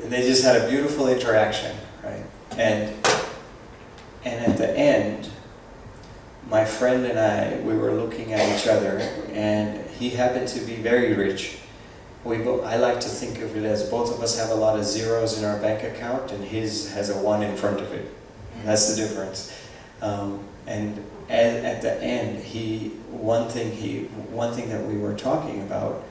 And they just had a beautiful interaction, right? And at the end, my friend and I, we were looking at each other, and he happened to be very rich. I like to think of it as both of us have a lot of zeros in our bank account, and his has a 1 in front of it. That's the difference. And at the end, one thing that we were talking about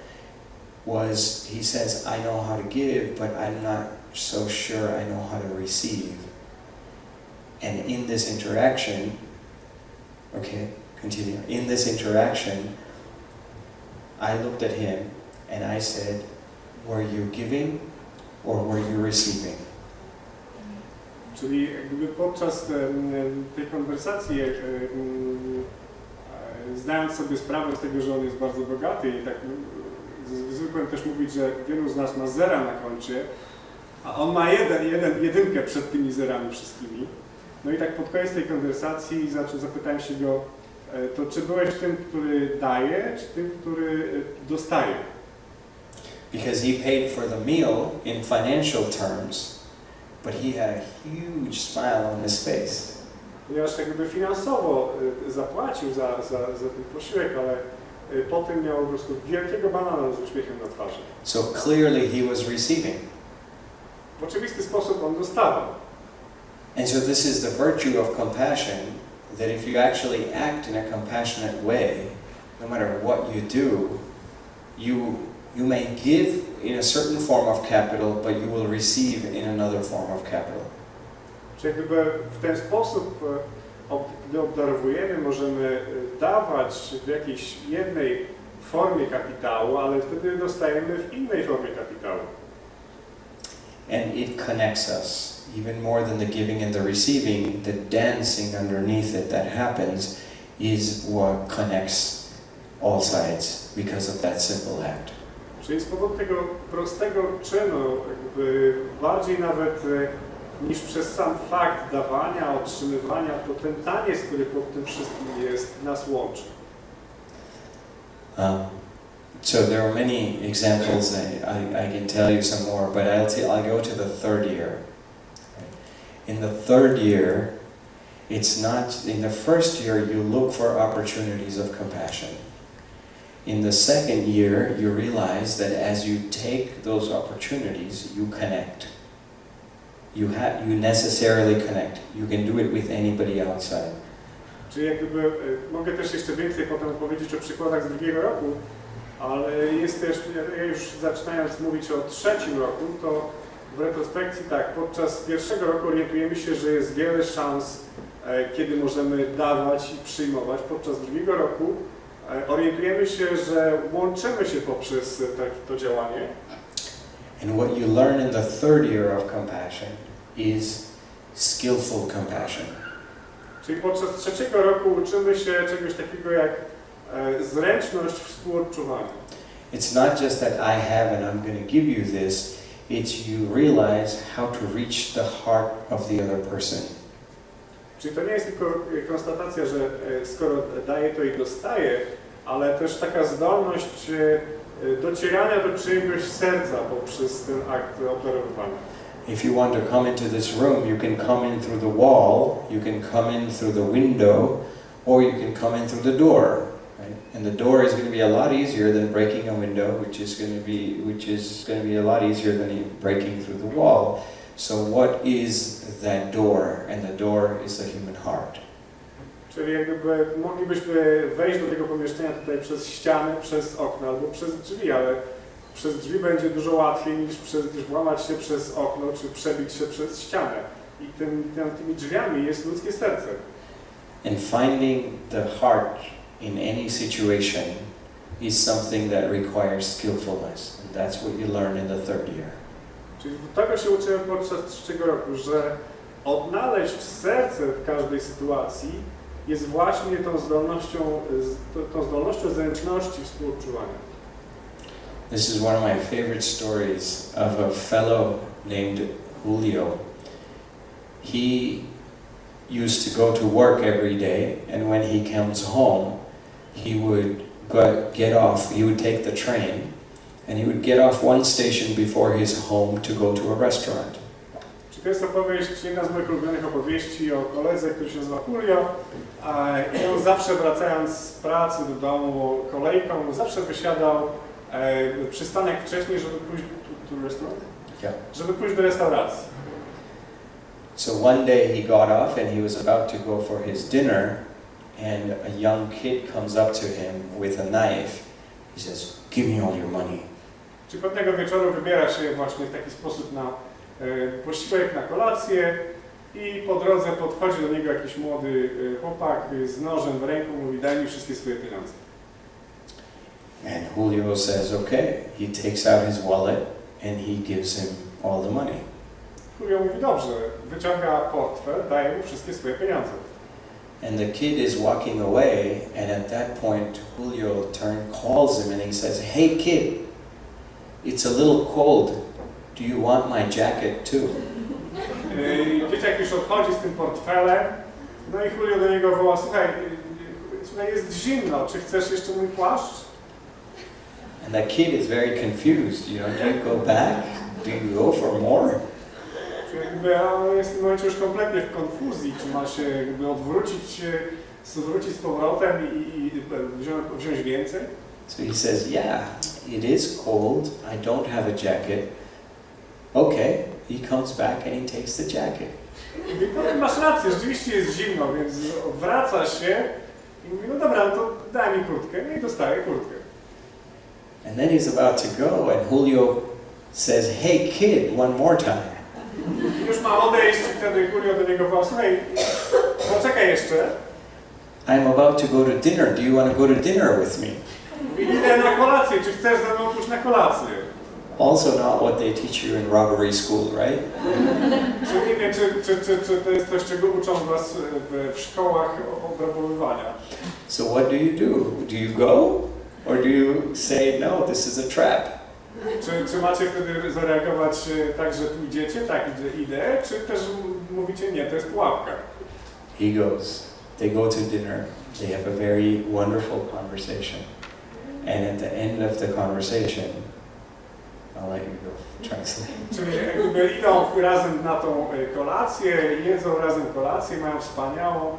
was, he says, I know how to give, but I'm not so sure I know how to receive. And in this interaction, okay, continue. In this interaction, I looked at him and I said, were you giving or were you receiving? Czyli jakby podczas tej konwersacji, zdając sobie sprawę z tego, że on jest bardzo bogaty i tak zwykłem też mówić, że wielu z nas ma zera na koncie, a on ma jedynkę przed tymi zerami wszystkimi. No i tak pod koniec tej konwersacji zapytałem się go, to czy byłeś tym, który daje, czy tym, który dostaje? Because he paid for the meal in financial terms, but he had a huge smile on his face. Ponieważ jakby finansowo zapłacił za ten posiłek, ale potem miał po prostu wielkiego banana z uśmiechem na twarzy. So clearly he was receiving. W oczywisty sposób on dostawał. And so this is the virtue of compassion, that if you actually act in a compassionate way, no matter what you do, you may give in a certain form of capital, but you will receive in another form of capital. Czyli jakby w ten sposób, gdy obdarowujemy, możemy dawać w jakiejś jednej formie kapitału, ale wtedy dostajemy w innej formie kapitału. And it connects us. Even more than the giving and the receiving, the dancing underneath it that happens is what connects all sides because of that simple act. Czyli z powodu tego prostego czynu, jakby bardziej nawet niż przez sam fakt dawania, otrzymywania, to ten taniec, który pod tym wszystkim jest, nas łączy. So there are many examples. I can tell you some more, but I'll go to the third year. In the third year, it's not, in the first year you look for opportunities of compassion. In the second year, you realize that as you take those opportunities, you connect. You necessarily connect. You can do it with anybody outside. Czyli jakby, mogę też jeszcze więcej potem powiedzieć o przykładach z drugiego roku, ale jest też, już zaczynając mówić o trzecim roku, to w retrospekcji tak, podczas pierwszego roku orientujemy się, że jest wiele szans, kiedy możemy dawać i przyjmować. Podczas drugiego roku orientujemy się, że łączymy się poprzez to działanie. And what you learn in the third year of compassion is skillful compassion. Czyli podczas trzeciego roku uczymy się czegoś takiego jak zręczność współodczuwania. It's not just that I have and I'm going to give you this, it's you realize how to reach the heart of the other person. Czyli to nie jest tylko konstatacja, że skoro daję, to i dostaję, ale też taka zdolność docierania do czyjegoś serca poprzez ten akt obdarowywania. If you want to come into this room, you can come in through the wall, you can come in through the window, or you can come in through the door. Right? And the door is going to be a lot easier than breaking a window, which is going to be a lot easier than breaking through the wall. So what is that door? And the door is the human heart. Czyli jakby moglibyśmy wejść do tego pomieszczenia tutaj przez ściany, przez okno albo przez drzwi, ale przez drzwi będzie dużo łatwiej niż włamać się przez okno czy przebić się przez ścianę. I tymi drzwiami jest ludzkie serce. And finding the heart in any situation is something that requires skillfulness. And that's what you learn in the third year. Czyli tego się uczyłem podczas trzeciego roku, że odnaleźć serce w każdej sytuacji jest właśnie tą zdolnością zręczności współodczuwania. This is one of my favorite stories of a fellow named Julio. He used to go to work every day, and when he comes home, he would get off, he would take the train, And he would get off one station before his home to go to a restaurant. Czy to jest opowieść, jedna z moich ulubionych opowieści o koledze, który się nazywa Julio. I on zawsze wracając z pracy do domu kolejką, zawsze wysiadał przystanek wcześniej, żeby pójść żeby pójść do restauracji. So one day he got off and he was about to go for his dinner, and a young kid comes up to him with a knife. He says, "Give me all your money." Czy pewnego wieczoru wybiera się właśnie w taki sposób na posiłek, na kolację i po drodze podchodzi do niego jakiś młody chłopak z nożem w ręku, mówi: daj mi wszystkie swoje pieniądze. And Julio says, okay. He takes out his wallet and he gives him all the money. Julio mówi: dobrze, wyciąga portfel, daje mu wszystkie swoje pieniądze. And the kid is walking away, and at that point Julio calls him and he says, "Hey kid, it's a little cold. Do you want my jacket too?" Dzieciak już odchodzi z tym portfelem, no i Julio do niego woła: słuchaj, jest zimno, czy chcesz jeszcze mój płaszcz? And that kid is very confused, you know, do you go back? Do you go for more? Jakby on jest w tym momencie już kompletnie w konfuzji, czy ma się jakby odwrócić z powrotem i wziąć więcej? So he says, yeah, it is cold. I don't have a jacket. Okay, he comes back and he takes the jacket. I potem masz rację, rzeczywiście jest zimno, więc odwraca się i mówi: no dobra, no to daj mi kurtkę. No i dostaje kurtkę. And then he's about to go and Julio says, hey kid, one more time. Już ma odejść i wtedy Julio do niego woła: słuchaj, poczekaj jeszcze. I'm about to go to dinner. Do you want to go to dinner with me? Idę na kolację, czy chcesz ze mną pójść na kolację? Also not what they teach you in robbery school, right? Czy nie wiem, czy to jest coś, czego uczą was w szkołach obrabowywania. So what do you do? Do you go? Or do you say, no, this is a trap? Czy macie wtedy zareagować tak, że pójdziecie? Tak, idę, czy też mówicie: nie, to jest pułapka? He goes. They go to dinner. They have a very wonderful conversation. And at the end of the conversation, I'll let you go translate. Czyli jakby idą razem na tą kolację, jedzą razem kolację, mają wspaniałą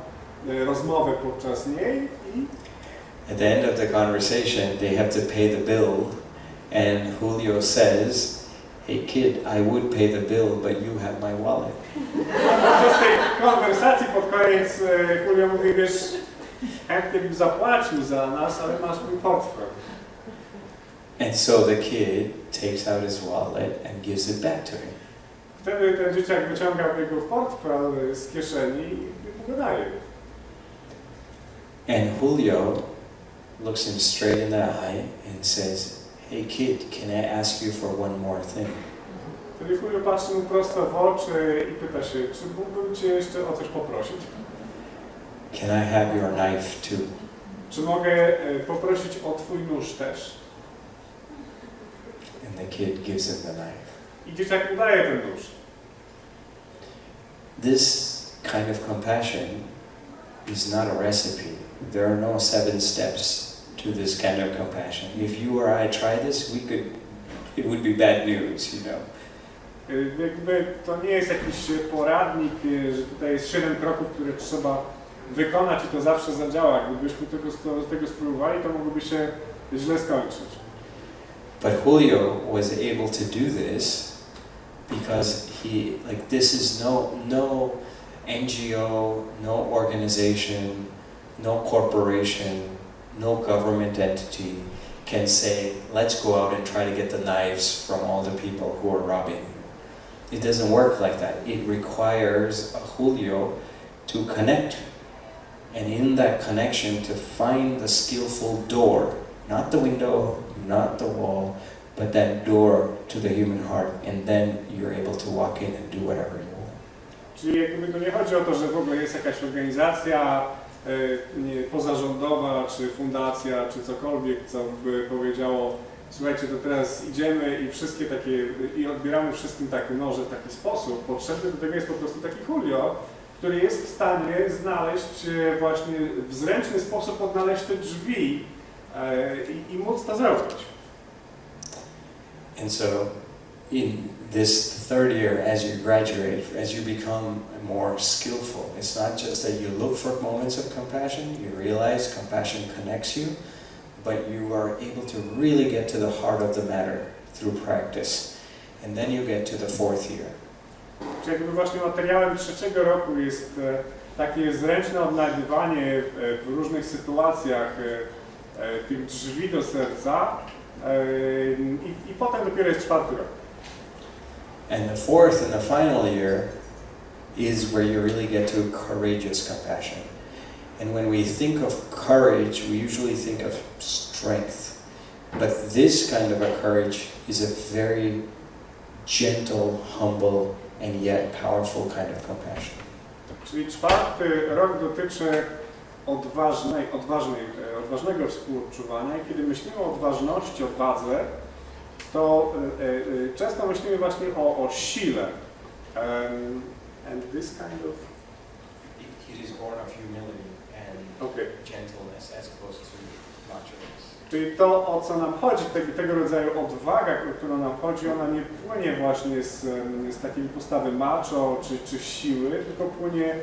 rozmowę podczas niej i at the end of the conversation, they have to pay the bill. And Julio says, hey kid, I would pay the bill, but you have my wallet. Podczas tej konwersacji pod koniec Julio mówi: wiesz, chętnie bym zapłacił za nas, ale masz mój portfel. And so the kid takes out his wallet and gives it back to him. Wtedy ten dzieciak wyciąga jego portfel z kieszeni i mu go daje. And Julio looks him straight in the eye and says, hey kid, can I ask you for one more thing? Wtedy Julio patrzy mu prosto w oczy i pyta się: czy mógłbym cię jeszcze o coś poprosić? Can I have your knife too? Czy mogę poprosić o twój nóż też? And the kid gives him the knife. I dzieciak mu daje ten nóż. This kind of compassion is not a recipe. There are no 7 steps to this kind of compassion. If you or I try this, it would be bad news, you know. Jakby to nie jest jakiś poradnik, że tutaj jest 7 kroków, które trzeba wykonać i to zawsze zadziała. Gdybyśmy tego spróbowali, to mogłoby się źle skończyć. But Julio was able to do this because this is no NGO, no organization, no corporation, no government entity can say, let's go out and try to get the knives from all the people who are robbing. It doesn't work like that. It requires a Julio to connect. And in that connection, to find the skillful door, not the window, not the wall, but that door to the human heart. And then you're able to walk in and do whatever you want. Czyli jakby to nie chodzi o to, że w ogóle jest jakaś organizacja pozarządowa, czy fundacja, czy cokolwiek, co by powiedziało: słuchajcie, to teraz idziemy i odbieramy wszystkim takie noże w taki sposób. Potrzebny do tego jest po prostu taki Julio, który jest w stanie znaleźć właśnie w zręczny sposób odnaleźć te drzwi i móc to zrobić. And so in this third year, as you graduate, as you become more skillful, it's not just that you look for moments of compassion, you realize compassion connects you, but you are able to really get to the heart of the matter through practice. And then you get to the fourth year. Czyli jakby właśnie materiałem trzeciego roku jest takie zręczne odnajdywanie w różnych sytuacjach tych drzwi do serca i potem dopiero jest czwarty rok. And the fourth and the final year is where you really get to courageous compassion. And when we think of courage, we usually think of strength. But this kind of a courage is a very gentle, humble, and yet powerful kind of compassion. Czyli czwarty rok dotyczy odważnego współodczuwania i kiedy myślimy o odważności, odwadze, to często myślimy właśnie o sile. And this kind of... It is born of humility and gentleness as opposed to macho-ness. Czyli to, o co nam chodzi, tego rodzaju odwaga, o którą nam chodzi, ona nie płynie właśnie z takiej postawy macho czy siły, tylko płynie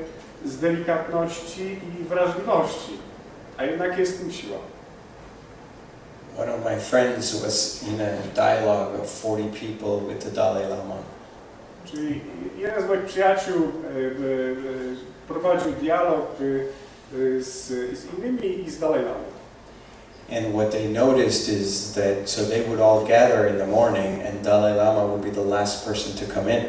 z delikatności i wrażliwości, a jednak jest w tym siła. One of my friends was in a dialogue of 40 people with the Dalai Lama. Czyli jeden z moich przyjaciół prowadził dialog z innymi i z Dalai Lamą. And what they noticed is that, so they would all gather in the morning and Dalai Lama would be the last person to come in.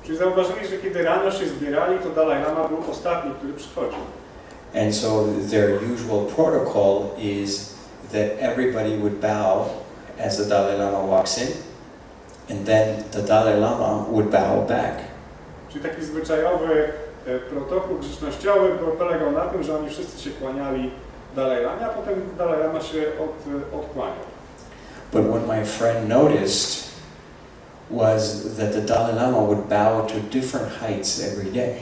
Czyli zauważyli, że kiedy rano się zbierali, to Dalai Lama był ostatni, który przychodził. And so their usual protocol is that everybody would bow as the Dalai Lama walks in, and then the Dalai Lama would bow back. Czyli taki zwyczajowy protokół grzecznościowy polegał na tym, że oni wszyscy się kłaniali Dalai Lamie, a potem Dalai Lama się odkłaniał. But what my friend noticed was that the Dalai Lama would bow to different heights every day.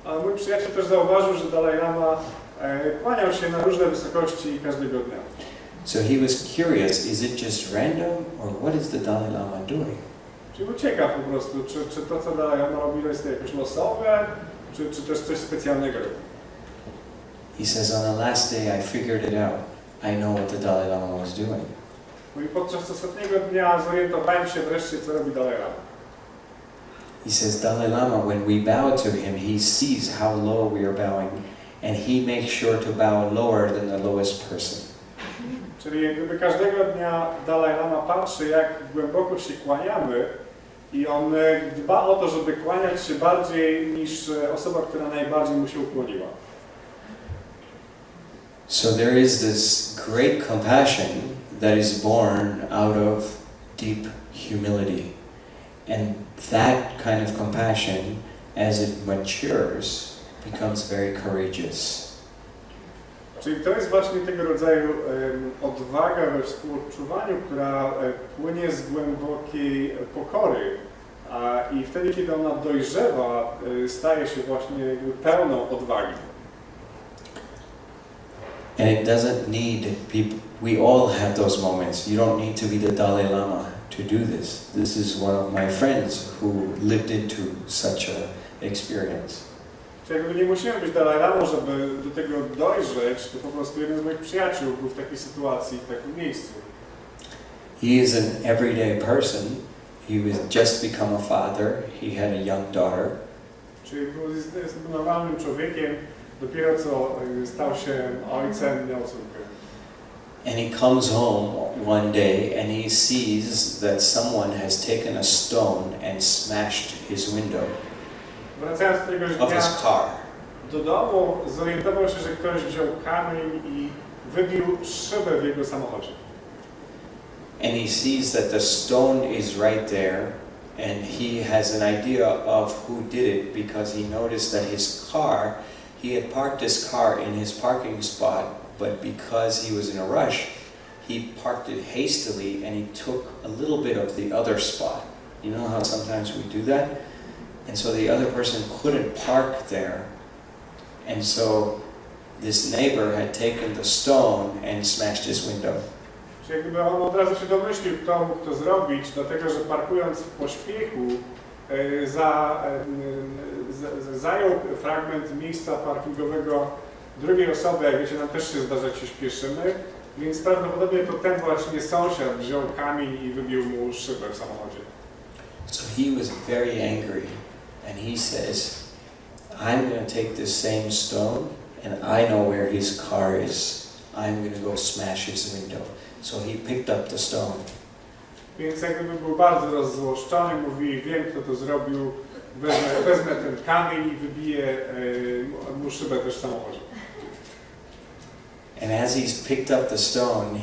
A mój przyjaciel też zauważył, że Dalai Lama kłaniał się na różne wysokości każdego dnia. So he was curious, is it just random or what is the Dalai Lama doing? Czyli był ciekaw po prostu, czy to, co Dalai Lama robi, jest to jakoś losowe, czy też coś specjalnego robi. He says, on the last day I figured it out. I know what the Dalai Lama was doing. I podczas ostatniego dnia zorientowałem się wreszcie, co robi Dalai Lama. He says, Dalai Lama, when we bow to him, he sees how low we are bowing, and he makes sure to bow lower than the lowest person. Czyli jakby każdego dnia Dalai Lama patrzy, jak głęboko się kłaniamy i on dba o to, żeby kłaniać się bardziej niż osoba, która najbardziej mu się ukłoniła. So there is this great compassion that is born out of deep humility. And that kind of compassion, as it matures, becomes very courageous. Czyli to jest właśnie tego rodzaju odwaga we współodczuwaniu, która płynie z głębokiej pokory. I wtedy, kiedy ona dojrzewa, staje się właśnie jakby pełną odwagi. And it doesn't need people, we all have those moments. You don't need to be the Dalai Lama to do this. This is one of my friends who lived into such an experience. Czyli jakby nie musimy być Dalai Lamą, żeby do tego dojrzeć, to po prostu jeden z moich przyjaciół był w takiej sytuacji, w takim miejscu. He is an everyday person. He was just become a father. He had a young daughter. Czyli jest normalnym człowiekiem, dopiero co stał się ojcem, miał córkę. And he comes home one day and he sees that someone has taken a stone and smashed his window Wracając do tegoś of dnia his car. do domu, zorientował się, że ktoś wziął kamień i wybił szybę w jego samochodzie. And he sees that the stone is right there and he has an idea of who did it because he noticed that his car, he had parked his car in his parking spot, but because he was in a rush, he parked it hastily and he took a little bit of the other spot. You know how sometimes we do that? And so the other person couldn't park there. And so this neighbor had taken the stone and smashed his window. Czyli jakby on od razu się domyślił, kto mógł to zrobić, dlatego że parkując w pośpiechu zajął fragment miejsca parkingowego drugiej osoby, jak wiecie, nam też się zdarza, jak się śpieszymy, więc prawdopodobnie to ten właśnie sąsiad wziął kamień i wybił mu szybę w samochodzie. So he was very angry and he says, I'm going to take this same stone and I know where his car is. I'm going to go smash his window. So he picked up the stone. Więc jakby był bardzo rozzłoszczony, mówi, wiem kto to zrobił, wezmę ten kamień i wybiję mu szybę też w samochodzie. And as he's picked up the stone,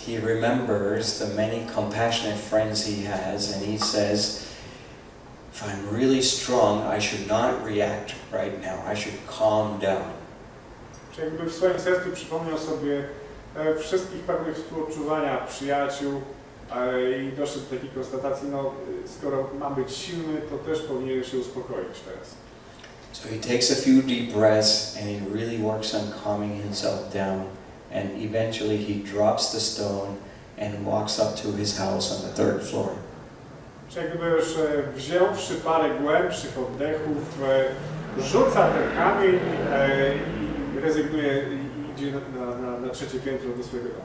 he remembers the many compassionate friends he has, and he says, if I'm really strong, I should not react right now. I should calm down. Czyli jakby w swoim sercu przypomniał sobie wszystkich pewnych współodczuwania przyjaciół i doszedł do takiej konstatacji, no skoro mam być silny, to też powinienem się uspokoić teraz. So he takes a few deep breaths and he really works on calming himself down, and eventually he drops the stone and walks up to his house on the 3rd floor. Czyli jakby już wziąwszy parę głębszych oddechów, rzuca ten kamień i rezygnuje i idzie na 3. piętro do swojego domu.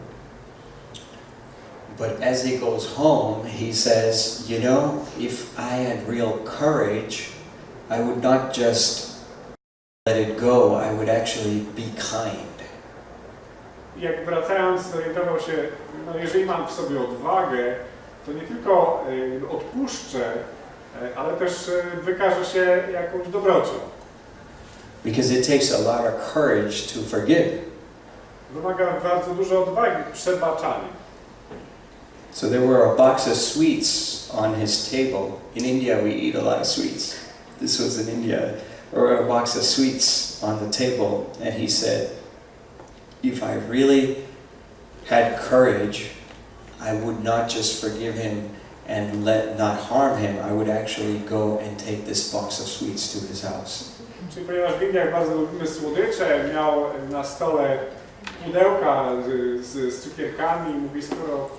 But as he goes home, he says, you know, if I had real courage, I would not just let it go, I would actually be kind. Jak wracając, zorientował się, no jeżeli mam w sobie odwagę, to nie tylko odpuszczę, ale też wykażę się jakąś dobrocią. Because it takes a lot of courage to forgive. Wymaga bardzo dużo odwagi przebaczania. So there were a box of sweets on his table. In India we eat a lot of sweets. This was in India. There were a box of sweets on the table, and he said, if I really had courage, I would not just forgive him and not harm him. I would actually go and take this box of sweets to his house. Czyli ponieważ w Indiach bardzo lubimy słodycze, miał na stole pudełka z cukierkami i mówi, skoro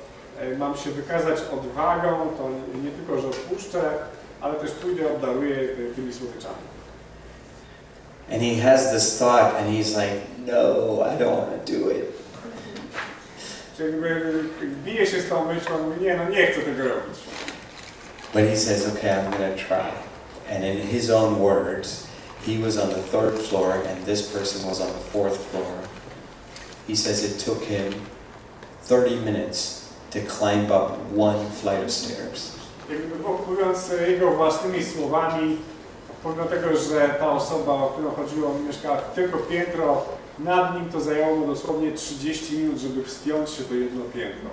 mam się wykazać odwagą, to nie tylko, że odpuszczę, ale też pójdę, obdaruję tymi słodyczami. And he has this thought and he's like, no, I don't want to do it. Czyli bije się z tą myślą, mówi, nie, no nie chcę tego robić. But he says, okay, I'm going to try. And in his own words, he was on the 3rd floor and this person was on the 4th floor. He says it took him 30 minutes to climb up 1 flight of stairs. Jakby mówiąc jego własnymi słowami, pomimo tego, że ta osoba, o którą chodziło, mieszkała tylko piętro nad nim, to zajęło mu dosłownie 30 minut, żeby wspiąć się to jedno piętro.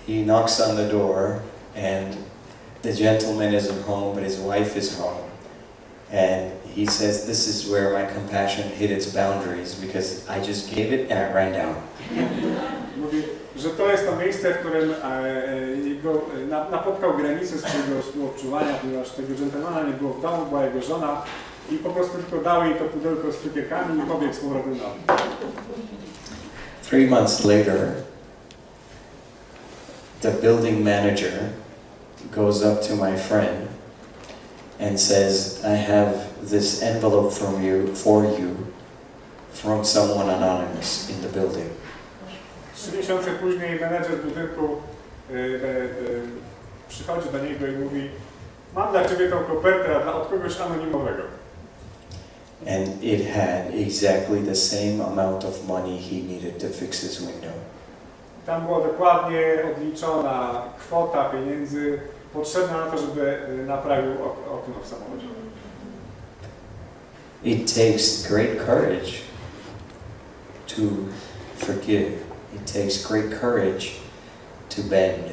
He knocks on the door and the gentleman isn't home, but his wife is home. And he says, this is where my compassion hit its boundaries because I just gave it and I ran down. Mówi, że to jest to miejsce, w którym napotkał granicę swojego współodczuwania, ponieważ tego dżentelmana nie było w domu, była jego żona i po prostu tylko dał jej to pudełko z cukierkami i pobiegł z powrotem na dół. 3 months later, the building manager goes up to my friend and says, I have this envelope for you from someone anonymous in the building. 3 miesiące później menedżer budynku przychodzi do niego i mówi, mam dla ciebie tą kopertę od kogoś anonimowego. And it had exactly the same amount of money he needed to fix his window. Tam była dokładnie odliczona kwota pieniędzy potrzebna na to, żeby naprawił okno w samochodzie. It takes great courage to forgive. It takes great courage to bend.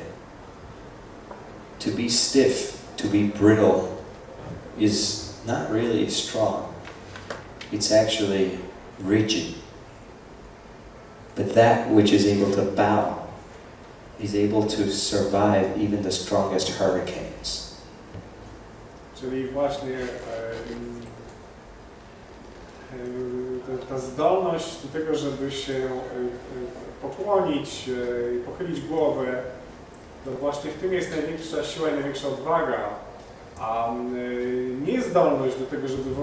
To be stiff, to be brittle is not really strong. It's actually rigid. But that which is able to bow is able to survive even the strongest hurricanes. Czyli właśnie ta zdolność do tego, żeby się pokłonić, pochylić głowę, to właśnie w tym jest największa siła i największa odwaga, a nie zdolność do tego, żeby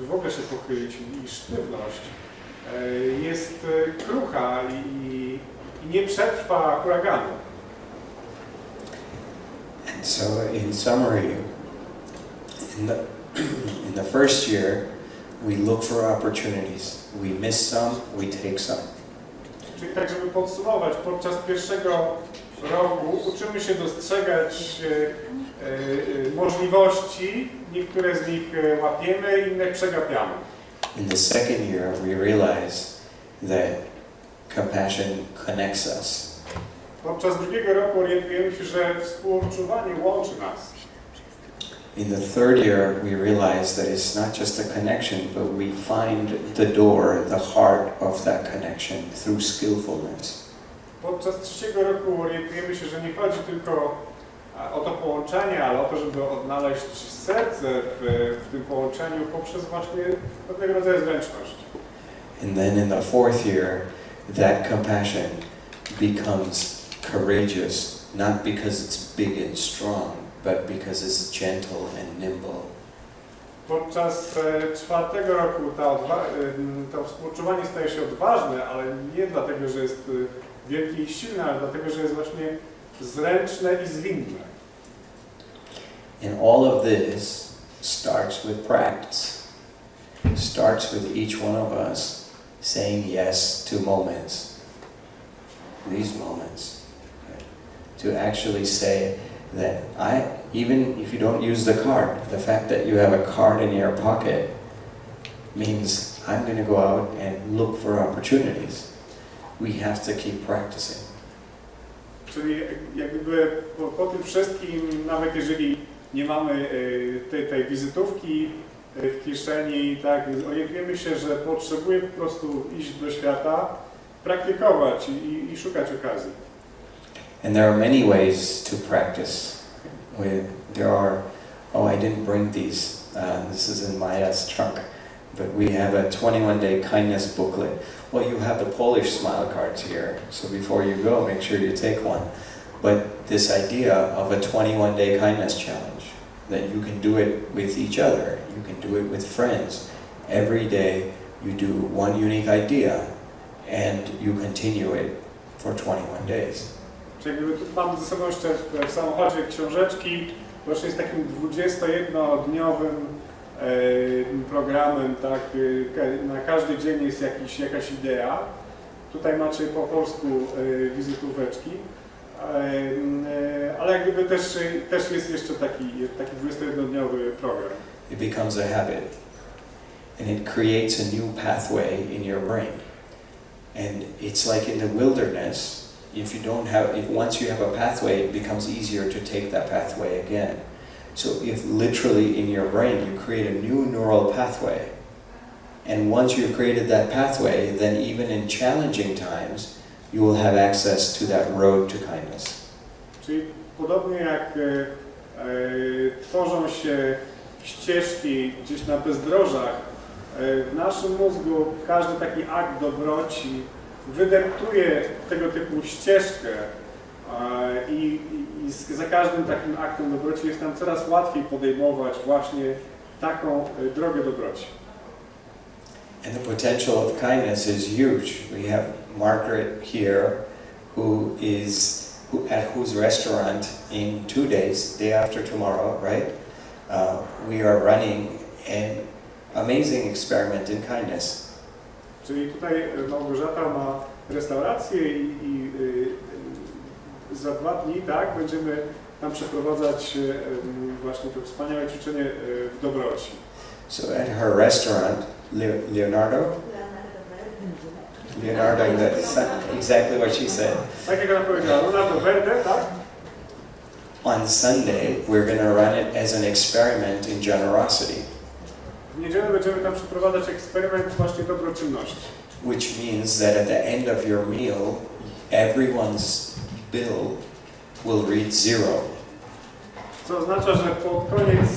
w ogóle się pochylić i sztywność jest krucha i nie przetrwa huraganu. So in summary, in the first year, we look for opportunities. We miss some, we take some. Czyli tak, żeby podsumować, podczas pierwszego roku uczymy się dostrzegać możliwości, niektóre z nich łapiemy, inne przegapiamy. In the second year, we realize that compassion connects us. Podczas drugiego roku orientujemy się, że współodczuwanie łączy nas. In the third year, we realize that it's not just a connection, but we find the door, the heart of that connection through skillfulness. Podczas trzeciego roku orientujemy się, że nie chodzi tylko o to połączenie, ale o to, żeby odnaleźć serce w tym połączeniu poprzez właśnie pewnego rodzaju zręczność. And then in the fourth year, that compassion becomes courageous, not because it's big and strong, but because it's gentle and nimble. Podczas czwartego roku to współczuwanie staje się odważne, ale nie dlatego, że jest wielkie i silne, ale dlatego, że jest właśnie zręczne i zwinne. And all of this starts with practice. Starts with each one of us saying yes to moments. These moments. Right? To actually say that even if you don't use the card, the fact that you have a card in your pocket means I'm going to go out and look for opportunities. We have to keep practicing. Czyli jakby po tym wszystkim, nawet jeżeli nie mamy tej wizytówki w kieszeni, tak, orientujemy się, że potrzebujemy po prostu iść do świata, praktykować i szukać okazji. And there are many ways to practice. I didn't bring these. This is in Maya's trunk. But we have a 21-day kindness booklet. Well, you have the Polish smile cards here. So before you go, make sure you take one. But this idea of a 21-day kindness challenge, that you can do it with each other, you can do it with friends. Every day you do one unique idea and you continue it for 21 days. Czyli tu mam ze sobą jeszcze w samochodzie książeczki, właśnie jest takim 21-dniowym programem, tak, na każdy dzień jest jakaś idea. Tutaj macie po polsku wizytóweczki, ale jak gdyby też jest jeszcze taki 21-dniowy program. It becomes a habit and it creates a new pathway in your brain. And it's like in the wilderness, if once you have a pathway, it becomes easier to take that pathway again. So if literally in your brain you create a new neural pathway, and once you've created that pathway, then even in challenging times, you will have access to that road to kindness. Czyli podobnie jak tworzą się ścieżki gdzieś na bezdrożach, w naszym mózgu każdy taki akt dobroci wydeptuje tego typu ścieżkę i za każdym takim aktem dobroci jest nam coraz łatwiej podejmować właśnie taką drogę dobroci. And the potential of kindness is huge. We have Margaret here, at whose restaurant in 2 days, day after tomorrow, right? We are running an amazing experiment in kindness. Czyli tutaj Małgorzata ma restaurację i za 2 dni, tak, będziemy tam przeprowadzać właśnie to wspaniałe ćwiczenie w dobroci. So at her restaurant, Leonardo, that's exactly what she said. Tak jak ona powiedziała, Leonardo Verde, tak? On Sunday, we're going to run it as an experiment in generosity. W niedzielę będziemy tam przeprowadzać eksperyment właśnie dobroczynności. Which means that at the end of your meal, everyone's bill will read 0. Co oznacza, że pod koniec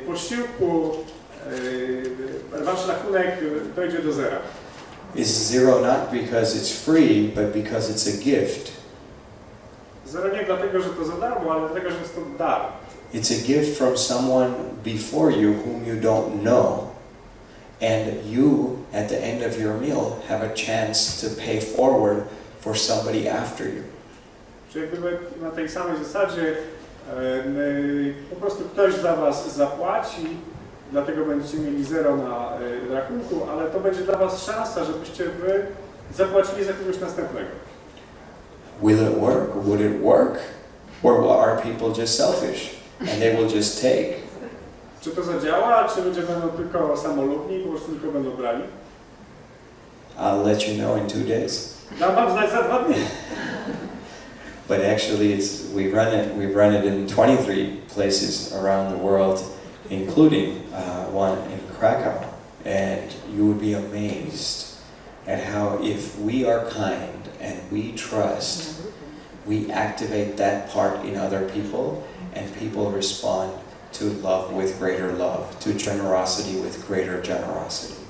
posiłku wasz rachunek dojdzie do zera. It's zero not because it's free, but because it's a gift. Zero nie dlatego, że to za darmo, ale dlatego, że jest to dar. It's a gift from someone before you whom you don't know. And you, at the end of your meal, have a chance to pay forward for somebody after you. Czyli jakby na tej samej zasadzie po prostu ktoś za was zapłaci, dlatego będziecie mieli zero na rachunku, ale to będzie dla was szansa, żebyście wy zapłacili za kogoś następnego. Will it work? Would it work? Or are people just selfish and they will just take? Czy to zadziała, czy ludzie będą tylko samolubni i po prostu tylko będą brali? I'll let you know in 2 days. Dam wam znać za 2 dni. But actually, we've run it in 23 places around the world, including one in Krakow. And you would be amazed at how if we are kind and we trust, we activate that part in other people, and people respond to love with greater love, to generosity with greater generosity.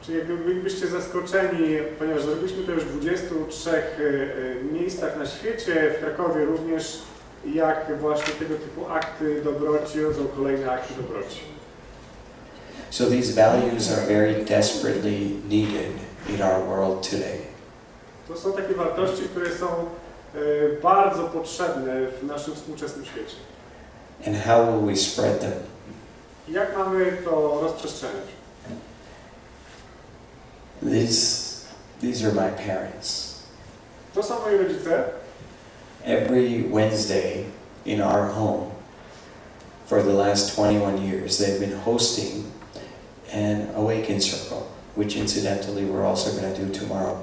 Czyli jakby bylibyście zaskoczeni, ponieważ zrobiliśmy to już w 23 miejscach na świecie, w Krakowie również, jak właśnie tego typu akty dobroci rodzą kolejne akty dobroci. So these values are very desperately needed in our world today. To są takie wartości, które są bardzo potrzebne w naszym współczesnym świecie. And how will we spread them? Jak mamy to rozprzestrzeniać? These are my parents. To są moi rodzice. Every Wednesday in our home for the last 21 years they've been hosting an awaken circle, which incidentally we're also going to do tomorrow.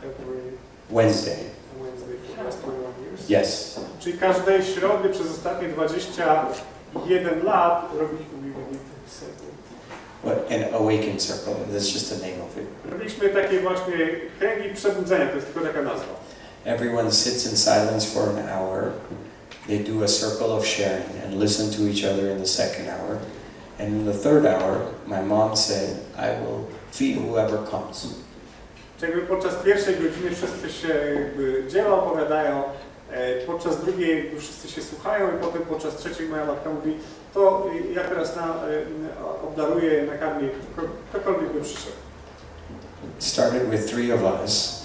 Every Wednesday. Wednesday for the last 21 years. Yes. Czyli każdej środy przez ostatnie 21 lat robiliśmy An awaken circle. That's just the name of it. Robiliśmy takie właśnie kręgi przebudzenia, to jest tylko taka nazwa. Everyone sits in silence for an hour. They do a circle of sharing and listen to each other in the second hour. And in the third hour, my mom said, I will feed whoever comes. Czyli podczas pierwszej godziny wszyscy się dzielą, opowiadają, podczas drugiej wszyscy się słuchają i potem podczas trzeciej moja matka mówi, to ja teraz obdaruję, nakarmię ktokolwiek by przyszedł. Started with 3 of us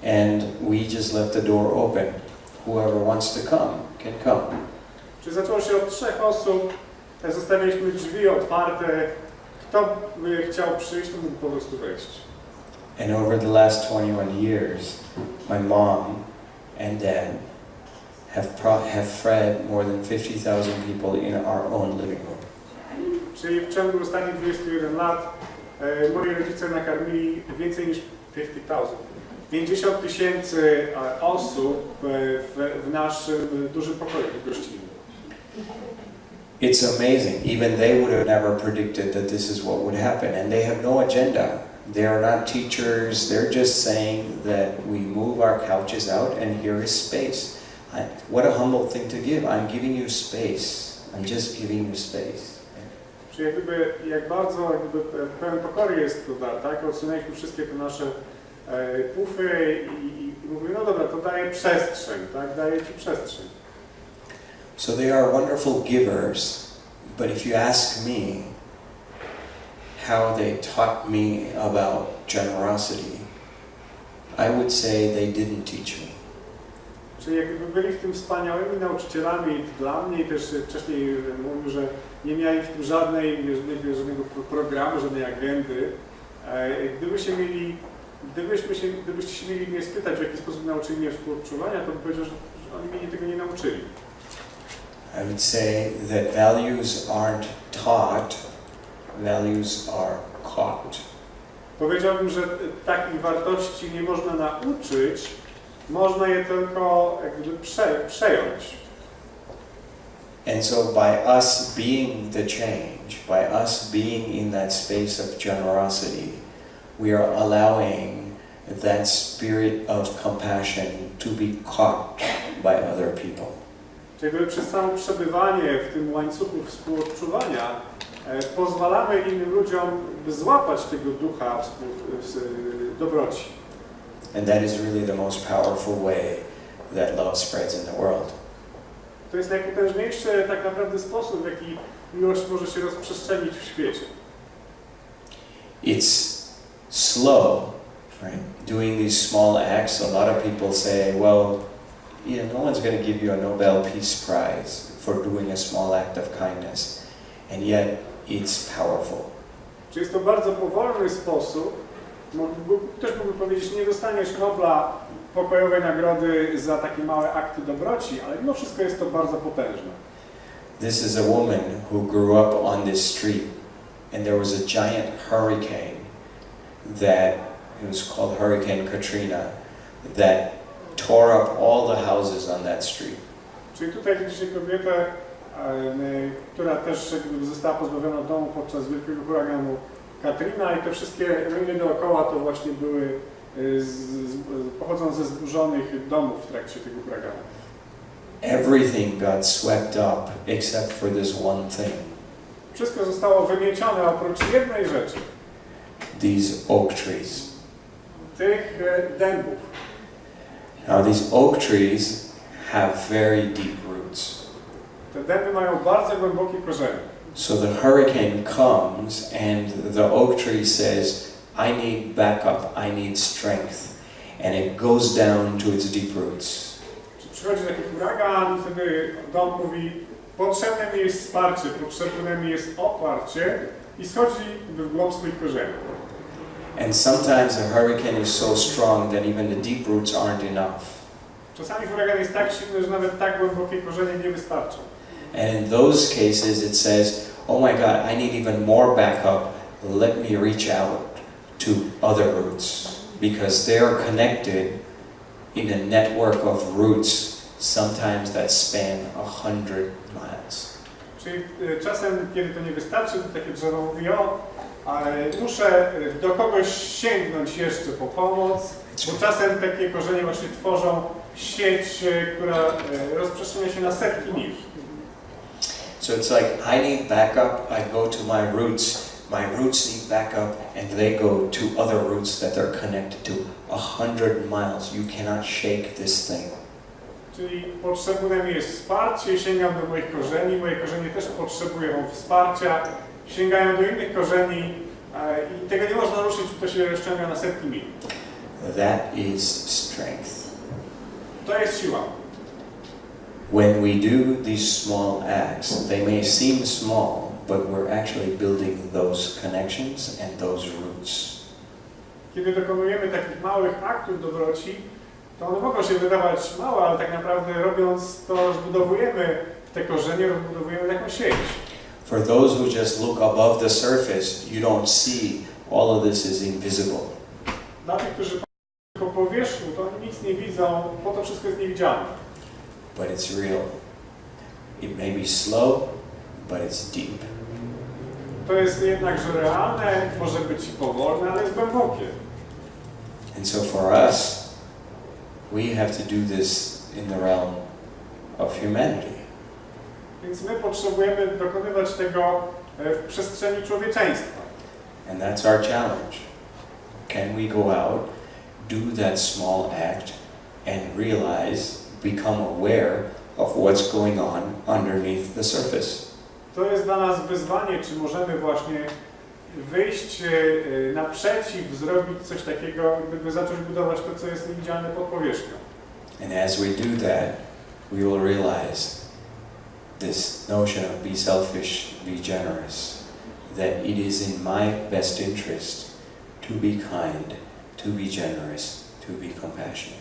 and we just left the door open. Whoever wants to come can come. Czyli zaczęło się od 3 osób, zostawiliśmy drzwi otwarte, kto by chciał przyjść, to mógł po prostu wejść. And over the last 21 years, my mom and dad have fed more than 50,000 people in our own living room. Czyli w ciągu ostatnich 21 lat moi rodzice nakarmili więcej niż 50 tysięcy osób w naszym dużym pokoju gościnnym. It's amazing. Even they would have never predicted that this is what would happen, and they have no agenda. They are not teachers. They're just saying that we move our couches out and here is space. What a humble thing to give. I'm giving you space. I'm just giving you space. Czyli jak bardzo pełen pokory jest to dar, tak? Odsunęliśmy wszystkie te nasze pufy i mówimy, no dobra, to daje przestrzeń, tak? Daje ci przestrzeń. So they are wonderful givers, but if you ask me how they taught me about generosity, I would say they didn't teach me. Czyli jakby byli w tym wspaniałymi nauczycielami dla mnie i też wcześniej mówił, że nie mieli w tym żadnego programu, żadnej agendy. Gdybyście się mieli mnie spytać, w jaki sposób nauczyli mnie współodczuwania, to bym powiedział, że oni mnie tego nie nauczyli. I would say that values aren't taught, values are caught. Powiedziałbym, że takich wartości nie można nauczyć, można je tylko jakby przejąć. And so by us being the change, by us being in that space of generosity, we are allowing that spirit of compassion to be caught by other people. Czyli przez samo przebywanie w tym łańcuchu współodczuwania pozwalamy innym ludziom złapać tego ducha dobroci. And that is really the most powerful way that love spreads in the world. To jest najpotężniejszy tak naprawdę sposób, w jaki miłość może się rozprzestrzenić w świecie. It's slow, right? Doing these small acts, a lot of people say, well, no one's going to give you a Nobel Peace Prize for doing a small act of kindness. And yet, it's powerful. Czy jest to bardzo powolny sposób? Ktoś mógłby powiedzieć, nie dostaniesz Nobla pokojowej nagrody za takie małe akty dobroci, ale mimo wszystko jest to bardzo potężne. This is a woman who grew up on this street, and there was a giant hurricane that, it was called Hurricane Katrina, that tore up all the houses on that street. Czyli tutaj widzicie kobietę, która też została pozbawiona domu podczas wielkiego huraganu Katrina i te wszystkie ruiny dookoła to właśnie były pochodzą ze zburzonych domów w trakcie tego huraganu. Everything got swept up except for this one thing. Wszystko zostało wymiecione oprócz jednej rzeczy. These oak trees. Tych dębów. Now these oak trees have very deep roots. Te dęby mają bardzo głębokie korzenie. So the hurricane comes and the oak tree says, I need backup, I need strength. And it goes down to its deep roots. Przychodzi taki huragan i wtedy dom mówi, potrzebne mi jest wsparcie, potrzebne mi jest oparcie i schodzi w głąb swoich korzeni. And sometimes the hurricane is so strong that even the deep roots aren't enough. Czasami huragan jest tak silny, że nawet tak głębokie korzenie nie wystarczą. And in those cases it says, oh my God, I need even more backup, let me reach out to other roots. Because they are connected in a network of roots, sometimes that span 100 miles. Czyli czasem, kiedy to nie wystarczy, to takie drzewo mówi, muszę do kogoś sięgnąć jeszcze po pomoc, bo czasem takie korzenie właśnie tworzą sieć, która rozprzestrzenia się na setki mil. So it's like, I need backup, I go to my roots need backup, and they go to other roots that they're connected to 100 miles. You cannot shake this thing. Czyli potrzebne mi jest wsparcie, sięgam do moje korzenie też potrzebują wsparcia, sięgają do innych korzeni i tego nie można ruszyć, to się rozciąga na setki mil. That is strength. To jest siła. When we do these small acts, they may seem small, but we're actually building those connections and those roots. Kiedy dokonujemy takich małych aktów dobroci, to one mogą się wydawać małe, ale tak naprawdę robiąc to zbudowujemy te korzenie, rozbudowujemy taką sieć. For those who just look above the surface, you don't see all of this is invisible. Dla tych, którzy po powierzchni, to oni nic nie widzą, bo to wszystko jest niewidzialne. But it's real. It may be slow, but it's deep. To jest jednakże realne, może być powolne, ale jest głębokie. And so for us, we have to do this in the realm of humanity. Więc my potrzebujemy dokonywać tego w przestrzeni człowieczeństwa. And that's our challenge. Can we go out, do that small act, and realize, become aware of what's going on underneath the surface? To jest dla nas wyzwanie, czy możemy właśnie wyjść naprzeciw, zrobić coś takiego, gdyby zacząć budować to, co jest niewidzialne pod powierzchnią. And as we do that, we will realize this notion of be selfish, be generous, that it is in my best interest to be kind, to be generous, to be compassionate.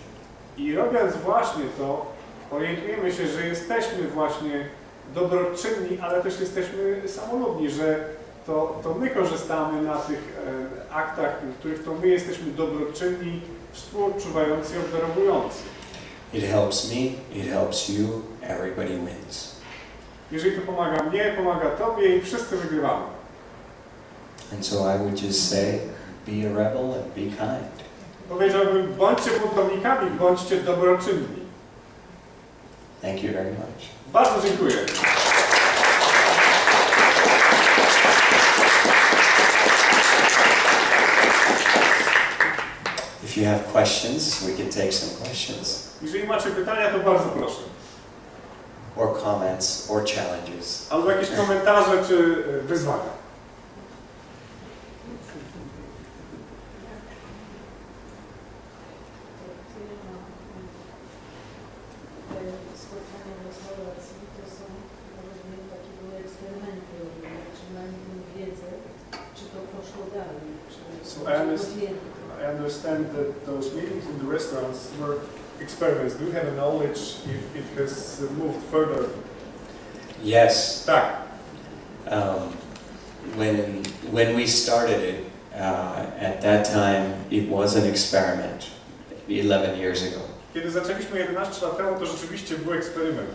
I robiąc właśnie to, orientujemy się, że jesteśmy właśnie dobroczynni, ale też jesteśmy samolubni, że to my korzystamy na tych aktach, w których to my jesteśmy dobroczynni, współodczuwający i obdarowujący. It helps me, it helps you, everybody wins. Jeżeli to pomaga mnie, pomaga Tobie i wszyscy wygrywamy. And so I would just say, be a rebel and be kind. Powiedziałbym, bądźcie buntownikami, bądźcie dobroczynni. Thank you very much. Bardzo dziękuję. If you have questions, we can take some questions. Jeżeli macie pytania, to bardzo proszę. Or comments, or challenges. Albo jakieś komentarze czy wyzwania. Spotkania w restauracji to są takie były eksperymenty, czy mają wiedzę, czy to poszło dalej, czy I understand that those meetings in the restaurants were experiments. Do you have a knowledge if it has moved further? Yes. Tak. When we started it, at that time, it was an experiment, 11 years ago. Kiedy zaczęliśmy 11 lat temu, to rzeczywiście był eksperyment.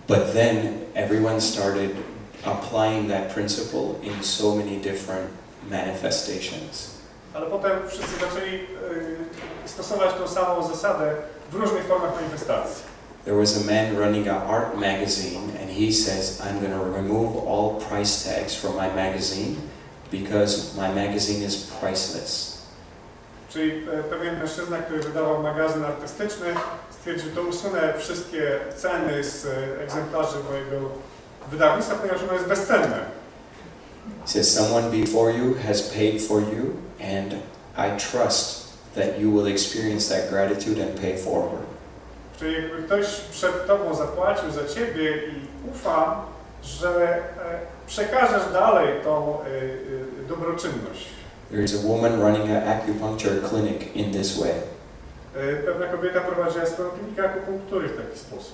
But then everyone started applying that principle in so many different manifestations. Ale potem wszyscy zaczęli stosować tą samą zasadę w różnych formach manifestacji. There was a man running an art magazine, and he says, I'm going to remove all price tags from my magazine because my magazine is priceless. Czyli pewien mężczyzna, który wydawał magazyn artystyczny, stwierdził, to usunę wszystkie ceny z egzemplarzy mojego wydawnictwa, ponieważ ono jest bezcenne. He says, someone before you has paid for you, and I trust that you will experience that gratitude and pay forward. Czyli jakby ktoś przed tobą zapłacił za ciebie i ufa, że przekażesz dalej tą dobroczynność. There is a woman running an acupuncture clinic in this way. Pewna kobieta prowadziła swoją klinikę akupunktury w taki sposób.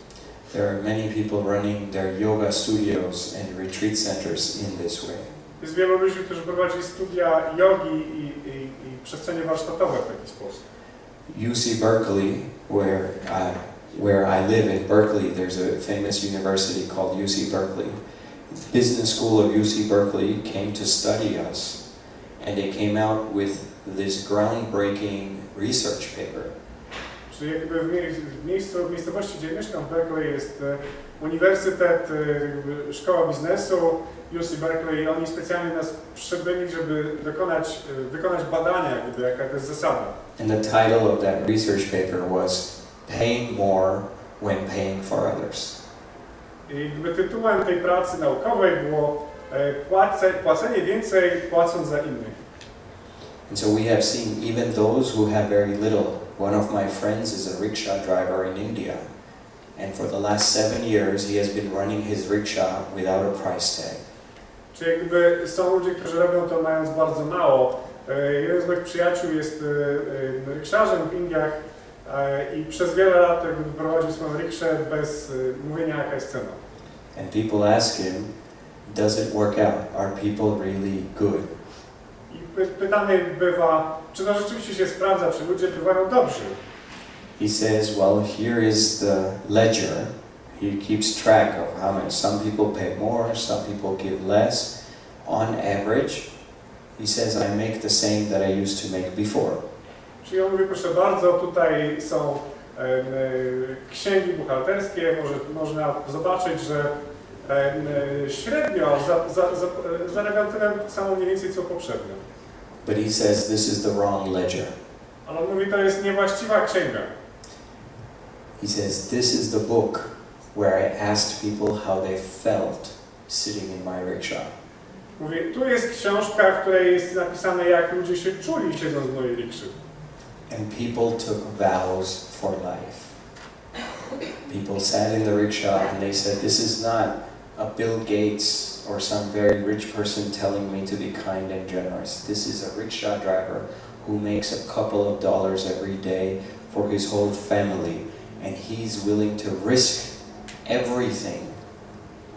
There are many people running their yoga studios and retreat centers in this way. Jest wielu ludzi, którzy prowadzili studia jogi i przestrzenie warsztatowe w taki sposób. UC Berkeley, where I live in Berkeley, there's a famous university called UC Berkeley. The business school of UC Berkeley came to study us, and they came out with this groundbreaking research paper. Czyli jakby w miejscowości, gdzie mieszkam, w Berkeley, jest uniwersytet, szkoła biznesu, UC Berkeley. Oni specjalnie nas przybyli, żeby wykonać badania, jaka to jest zasada. And the title of that research paper was Paying More When Paying for Others. I tytułem tej pracy naukowej było płacenie więcej, płacąc za innych. And so we have seen even those who have very little. One of my friends is a rickshaw driver in India, and for the last 7 years he has been running his rickshaw without a price tag. Czyli jakby są ludzie, którzy robią to mając bardzo mało. Jeden z moich przyjaciół jest rikszarzem w Indiach i przez wiele lat jakby prowadził swoją rikszę bez mówienia, jaka jest cena. And people ask him, does it work out? Are people really good? I pytanie bywa, czy to rzeczywiście się sprawdza, czy ludzie bywają dobrzy? He says, well, here is the ledger. He keeps track of how much some people pay more, some people give less. On average, he says, I make the same that I used to make before. Czyli on mówi, proszę bardzo, tutaj są księgi buchalterskie, można zobaczyć, że średnio zarabiam tyle samo mniej więcej co poprzednio. But he says this is the wrong ledger. Ale on mówi, to jest niewłaściwa księga. He says this is the book where I asked people how they felt sitting in my rickshaw. Mówi, tu jest książka, w której jest napisane, jak ludzie się czuli siedząc w mojej rikszy. And people took vows for life. People sat in the rickshaw and they said, this is not a Bill Gates or some very rich person telling me to be kind and generous. This is a rickshaw driver who makes a couple of dollars every day for his whole family, and he's willing to risk everything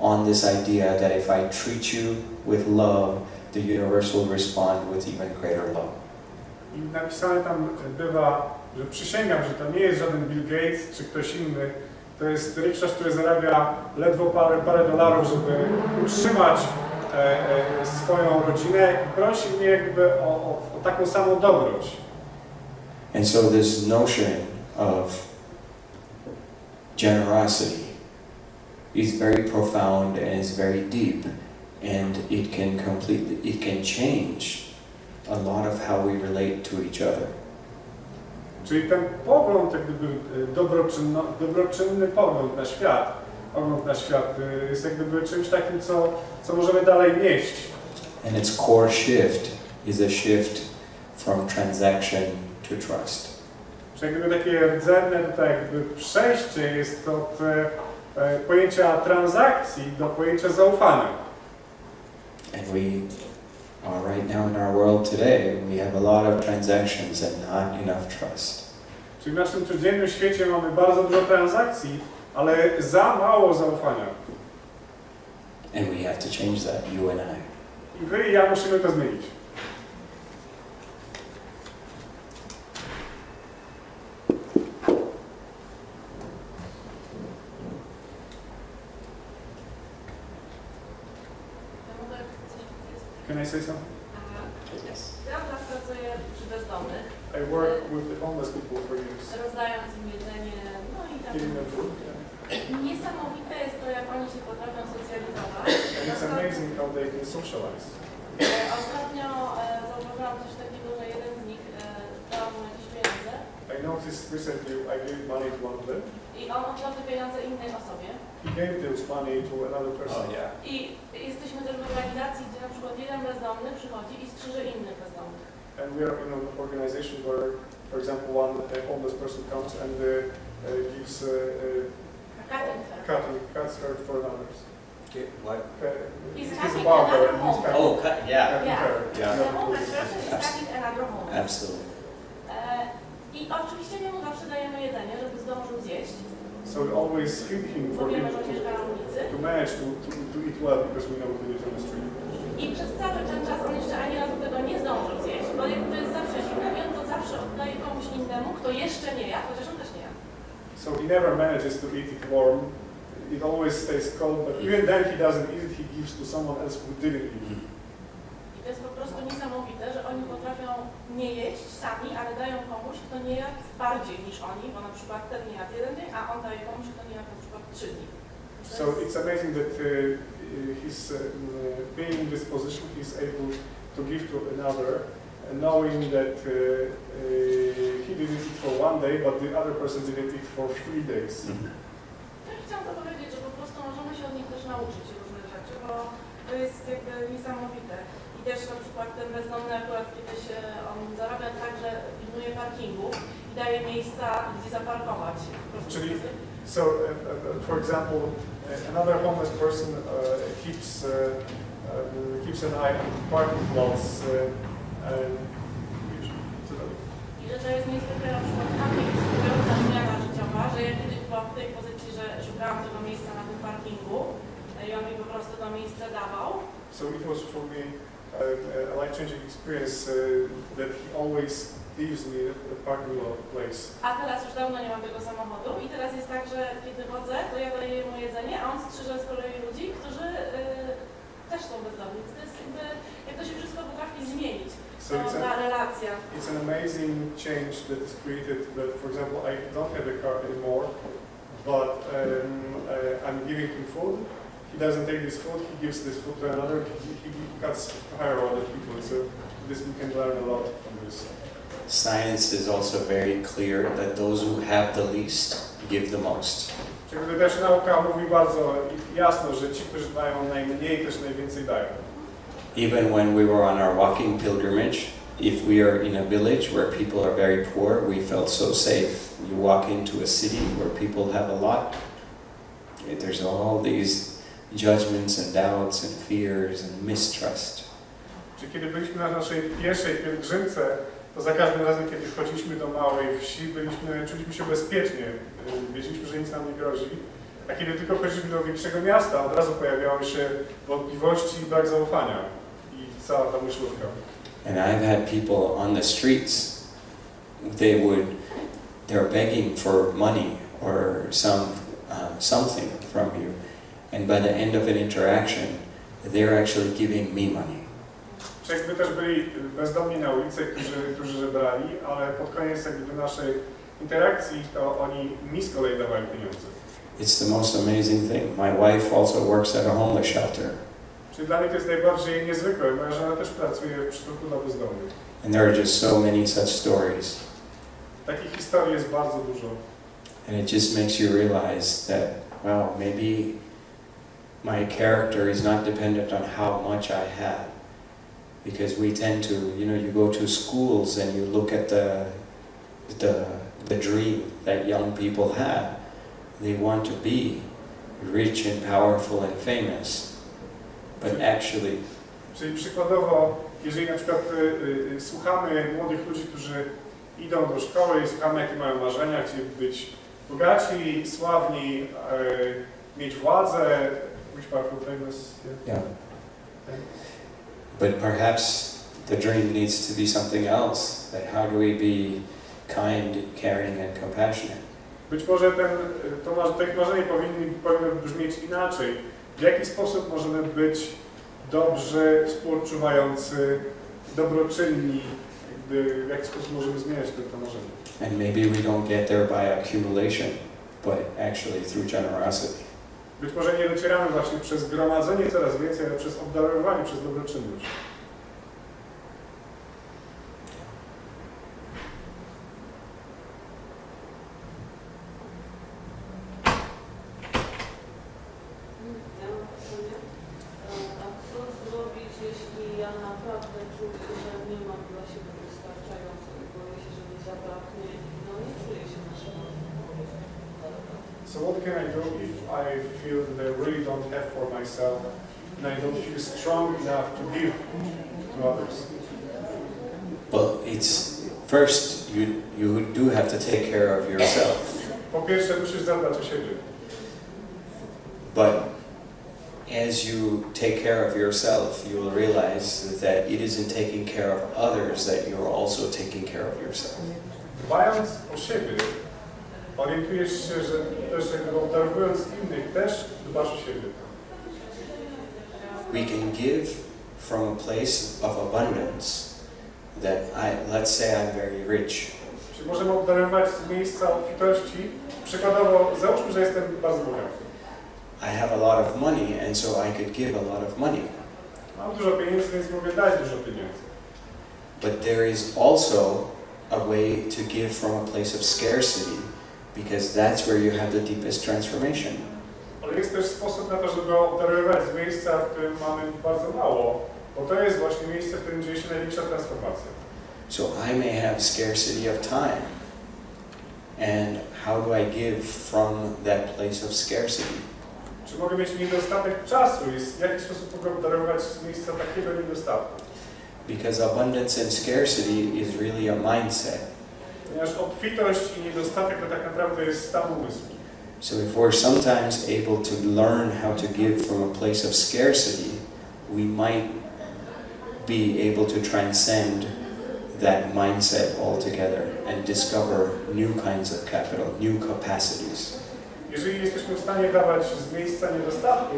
on this idea that if I treat you with love, the universe will respond with even greater love. I napisane tam bywa, że przysięgam, że to nie jest żaden Bill Gates czy ktoś inny. To jest rikszasz, który zarabia ledwo parę dolarów, żeby utrzymać swoją rodzinę i prosi mnie jakby o taką samą dobroć. And so this notion of generosity is very profound and is very deep, and it can change a lot of how we relate to each other. Czyli ten pogląd, jak gdyby dobroczynny pogląd na świat jest jak gdyby czymś takim, co możemy dalej nieść. And its core shift is a shift from transaction to trust. Czyli jak gdyby takie rdzenne tutaj jakby przejście jest od pojęcia transakcji do pojęcia zaufania. And we are right now in our world today, we have a lot of transactions and not enough trust. Czyli w naszym codziennym świecie mamy bardzo dużo transakcji, ale za mało zaufania. And we have to change that, you and I. I wy i ja musimy to zmienić. Can I say something? Yes. Ja pracuję przy bezdomnych, I work with the homeless people for years. rozdając im jedzenie, no i tak. Giving them food. Niesamowite jest to, jak oni się potrafią socjalizować. And it's amazing how they can socialize. Ostatnio zauważyłam coś takiego, że jeden z nich dał mu jakieś pieniądze I noticed recently I gave money to one of them. i on oddał te pieniądze innej osobie. He gave this money to another person. I jesteśmy też w organizacji, gdzie na przykład jeden bezdomny przychodzi i strzyże innych bezdomnych. And we are in an organization where, for example, one homeless person comes and gives cuts her for others. What? He's He's cutting a barber. another He's home. cutting, Oh, yeah. cutting Yeah. her. Yeah. The homeless person is cutting another home. Absolutely. I oczywiście mu zawsze dajemy jedzenie, żeby zdążył zjeść, So we always feed him bo for him wiemy, że on mieszka na ulicy. to manage to eat well because we know he lives on the street. I przez cały ten czas on jeszcze ani razu tego nie zdążył zjeść, bo jakby to jest zawsze zimne i on to zawsze oddaje komuś innemu, kto jeszcze nie jadł, chociaż on też nie jadł. So he never manages to eat it warm. It always stays cold, but even then he doesn't eat it, he gives to someone else who didn't eat it. I to jest po prostu niesamowite, że oni potrafią nie jeść sami, ale dają komuś, kto nie jadł bardziej niż oni, bo na przykład ten nie jadł jeden dzień, a on daje komuś, kto nie jadł na przykład 3 dni. So it's amazing that he's being in this position, he's able to give to another, knowing that he didn't eat for 1 day, but the other person didn't eat for 3 days. Ja chciałam to powiedzieć, że po prostu możemy się od nich też nauczyć różnych rzeczy, bo to jest jakby niesamowite. I też na przykład ten bezdomny akurat kiedyś on zarabia tak, że pilnuje parkingów i daje miejsca, gdzie zaparkować. Czyli, so for example, another homeless person keeps an eye on parking lots I że to jest niestety na przykład taka inspirująca zmiana życiowa, że ja kiedyś byłam w tej pozycji, że szukałam tego miejsca na tym parkingu i on mi po prostu to miejsce dawał. So it was for me a life-changing experience that he always gives me a parking lot place. A teraz już dawno nie mam tego samochodu i teraz jest tak, że kiedy chodzę, to ja daję mu jedzenie, a on strzyże z kolei ludzi, którzy też są bezdomni. Więc to jest jakby, jak to się wszystko potrafi zmienić, So to ta relacja. it's an amazing change that is created that, for example, I don't have a car anymore, but I'm giving him food. He doesn't take this food, he gives this food to another, he cuts hair on other people, so this we can learn a lot from this. Science is also very clear that those who have the least give the most. Czyli też nauka mówi bardzo jasno, że ci, którzy dają najmniej, też najwięcej dają. Even when we were on our walking pilgrimage, if we are in a village where people are very poor, we felt so safe. You walk into a city where people have a lot, there's all these judgments and doubts and fears and mistrust. Czyli kiedy byliśmy na naszej pierwszej pielgrzymce, to za każdym razem, kiedy wchodziliśmy do małej wsi, czuliśmy się bezpiecznie, wiedzieliśmy, że nic nam nie grozi. A kiedy tylko wchodziliśmy do większego miasta, od razu pojawiały się wątpliwości i brak zaufania. I cała ta myślówka. And I've had people on the streets, they're begging for money or something from you. And by the end of an interaction, they're actually giving me money. Czy jakby też byli bezdomni na ulicy, którzy żebrali, ale pod koniec jakby naszej interakcji, to oni mi z kolei dawali pieniądze. It's the most amazing thing. My wife also works at a homeless shelter. Czyli dla mnie to jest najbardziej niezwykłe. Moja żona też pracuje w przytułku dla bezdomnych. And there are just so many such stories. Takich historii jest bardzo dużo. And it just makes you realize that, well, maybe my character is not dependent on how much I have. Because we tend to, you go to schools and you look at the dream that young people have. They want to be rich and powerful and famous. But actually... Czyli przykładowo, jeżeli na przykład słuchamy młodych ludzi, którzy idą do szkoły i słuchamy, jakie mają marzenia, chcieliby być bogaci, sławni, mieć władzę, which powerful, famous, yeah. But perhaps the dream needs to be something else. That how do we be kind, caring and compassionate? Być może tych marzeń powinny brzmieć inaczej. W jaki sposób możemy być dobrzy, współodczuwający, dobroczynni, w jaki sposób możemy zmieniać to marzenie. And maybe we don't get there by accumulation, but actually through generosity. Być może nie docieramy właśnie przez gromadzenie coraz więcej, ale przez obdarowywanie, przez dobroczynność. Ja mam pytanie, a co zrobić, jeśli ja naprawdę czuję, że nie mam dla siebie wystarczająco i boję się, że mi zabraknie i nie czuję się na siebie. So what can I do if I feel that I really don't have for myself and I don't feel strong enough to give to others? Well, it's first you do have to take care of yourself. Po pierwsze, musisz zadbać o siebie. But as you take care of yourself, you will realize that it isn't taking care of others, that you're also taking care of yourself. Dbając o siebie, orientujesz się, że też jakby obdarowując innych, też dbasz o siebie. We can give from a place of abundance that let's say I'm very rich. Czyli możemy obdarowywać z miejsca obfitości. Przykładowo, załóżmy, że jestem bardzo bogaty. I have a lot of money and so I could give a lot of money. Mam dużo pieniędzy, więc mogę dać dużo pieniędzy. But there is also a way to give from a place of scarcity, because that's where you have the deepest transformation. Ale jest też sposób na to, żeby obdarowywać z miejsca, w którym mamy bardzo mało, bo to jest właśnie miejsce, w którym dzieje się największa transformacja. So I may have scarcity of time. And how do I give from that place of scarcity? Czy mogę mieć niedostatek czasu i w jaki sposób mogę obdarowywać z miejsca takiego niedostatku? Because abundance and scarcity is really a mindset. Ponieważ obfitość i niedostatek to tak naprawdę jest stan umysłu. So if we're sometimes able to learn how to give from a place of scarcity, we might be able to transcend that mindset altogether and discover new kinds of capital, new capacities. Jeżeli jesteśmy w stanie dawać z miejsca niedostatku,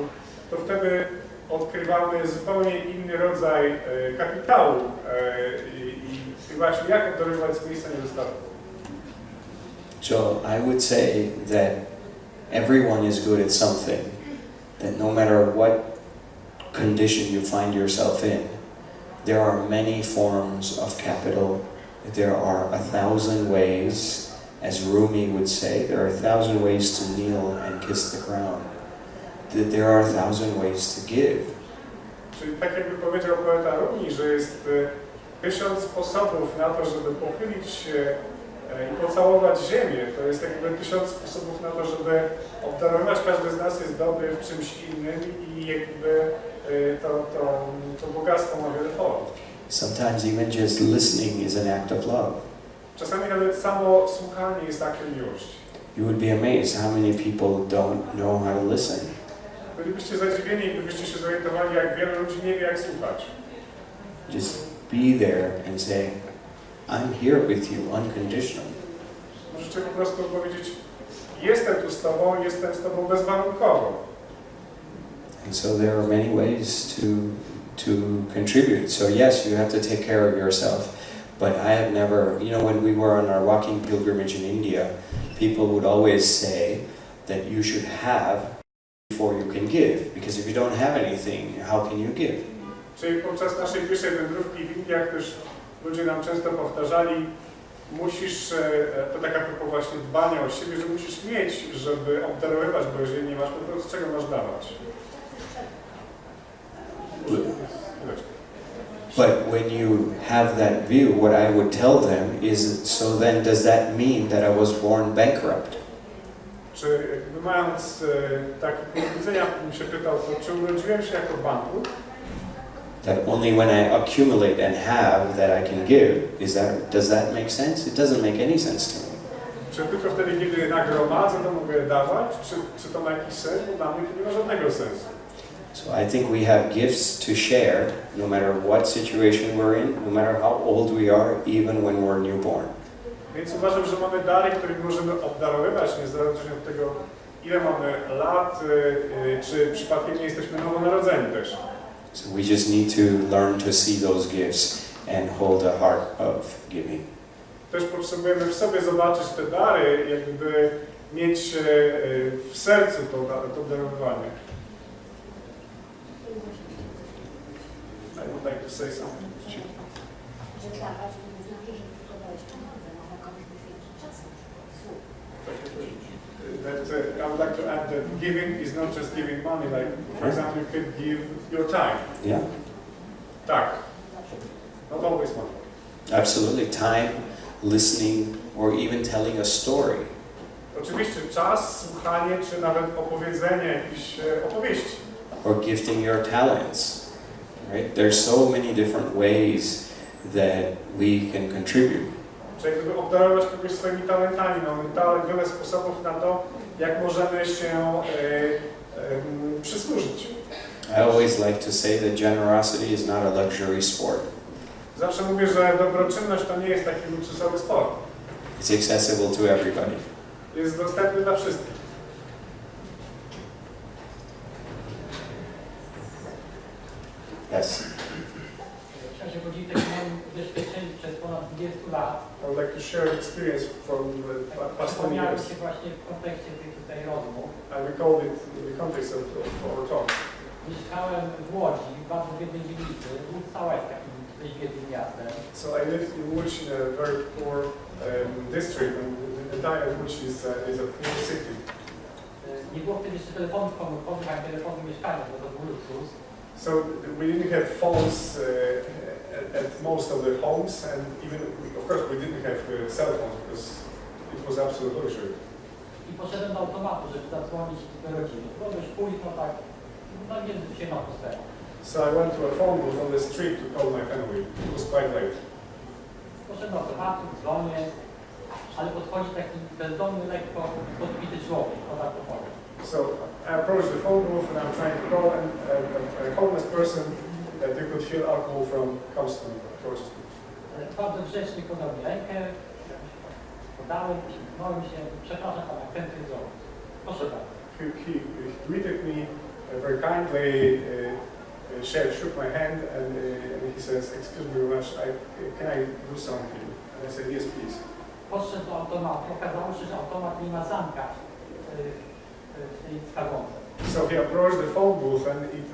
to wtedy odkrywamy zupełnie inny rodzaj kapitału i właśnie jak obdarowywać z miejsca niedostatku. So I would say that everyone is good at something, that no matter what condition you find yourself in, there are many forms of capital. There are 1,000 ways, as Rumi would say, there are 1,000 ways to kneel and kiss the ground. That there are 1,000 ways to give. Czyli tak jakby powiedział poeta Rumi, że jest 1000 sposobów na to, żeby pochylić się i pocałować ziemię. To jest jakby 1000 sposobów na to, żeby obdarowywać. Każdy z nas jest dobry w czymś innym i jakby to bogactwo ma wiele form. Sometimes even just listening is an act of love. Czasami nawet samo słuchanie jest aktem miłości. You would be amazed how many people don't know how to listen. Bylibyście zadziwieni, gdybyście się zorientowali, jak wiele ludzi nie wie, jak słuchać. Just be there and say, I'm here with you unconditionally. Możecie po prostu powiedzieć, jestem tu z Tobą, jestem z Tobą bezwarunkowo. And so there are many ways to contribute. So yes, you have to take care of yourself, but I have never, when we were on our walking pilgrimage in India, people would always say that you should have before you can give, because if you don't have anything, how can you give? Czyli podczas naszej pierwszej wędrówki w Indiach też ludzie nam często powtarzali, musisz, to taka propos właśnie dbania o siebie, że musisz mieć, żeby obdarowywać, bo jeżeli nie masz, to z czego masz dawać? But when you have that view, what I would tell them is, so then does that mean that I was born bankrupt? Czy jakby mając takie punkt widzenia, bym się pytał, to czy urodziłem się jako bankrut? That only when I accumulate and have that I can give, does that make sense? It doesn't make any sense to me. Czy tylko wtedy, kiedy nagromadzę, to mogę dawać? Czy to ma jakiś sens? Bo dla mnie to nie ma żadnego sensu. So I think we have gifts to share, no matter what situation we're in, no matter how old we are, even when we're newborn. Więc uważam, że mamy dary, którymi możemy obdarowywać, niezależnie od tego, ile mamy lat, czy przypadkiem nie jesteśmy nowonarodzeni też. So we just need to learn to see those gifts and hold a heart of giving. Też potrzebujemy w sobie zobaczyć te dary, jakby mieć w sercu to darowanie. I would like to say something. Że dawać to nie znaczy, że tylko dałeś pieniądze, można komuś poświęcić czas na przykład, słów. I would like to add that giving is not just giving money, like for example you could give your time. Yeah, Tak. Not always money. absolutely. Time, listening, or even telling a story. Oczywiście czas, słuchanie, czy nawet opowiedzenie jakiejś opowieści. Or gifting your talents, right? There's so many different ways that we can contribute. Czy jakby obdarować kogoś swoimi talentami. Mamy wiele sposobów na to, jak możemy się przysłużyć. I always like to say that generosity is not a luxury sport. Zawsze mówię, że dobroczynność to nie jest taki luksusowy sport. It's accessible to everybody. Jest dostępny dla wszystkich. Yes. W czasie podzielić takim moim doświadczeniem przez ponad 20 lat. I would like to share an experience from the past 20 Wspomniałem years. się właśnie w kontekście tych tutaj rozmów. I recalled it in the context of our talk. Mieszkałem w Łodzi, bardzo biednej dzielnicy, całe jest takim dość biednym miastem. So I lived in Łódź in a very poor district, and the entire Łódź is a poor city. Nie było wtedy jeszcze telefonów komórkowych, ani telefonu mieszkania, bo to był luksus. So we didn't have phones at most of the homes, and even, of course, we didn't have cell phones because it was absolute luxury. I poszedłem do automatu, żeby zadzwonić do rodziny. Było dość późno, tak, no nie się na atmosferę. So I went to a phone booth on the street to call my family. It was quite late. Poszedłem do automatu, dzwonię, ale podchodzi taki bezdomny, lekko podbity człowiek, o tak to powiem. So I approached the phone booth and I'm trying to call a homeless person that they could feel alcohol from comes towards me. Bardzo grzecznie podał mi rękę, podałem, uśmiechnąłem się, przepraszam pana, chętnie zrobić. Proszę bardzo. He greeted me very kindly, shook my hand, and he says, "Excuse me very much, can I do something?" And I said, "Yes, please." Podszedł do automatu, okazało się, że automat nie ma zamka w tej skarbonce. So he approached the phone booth, and it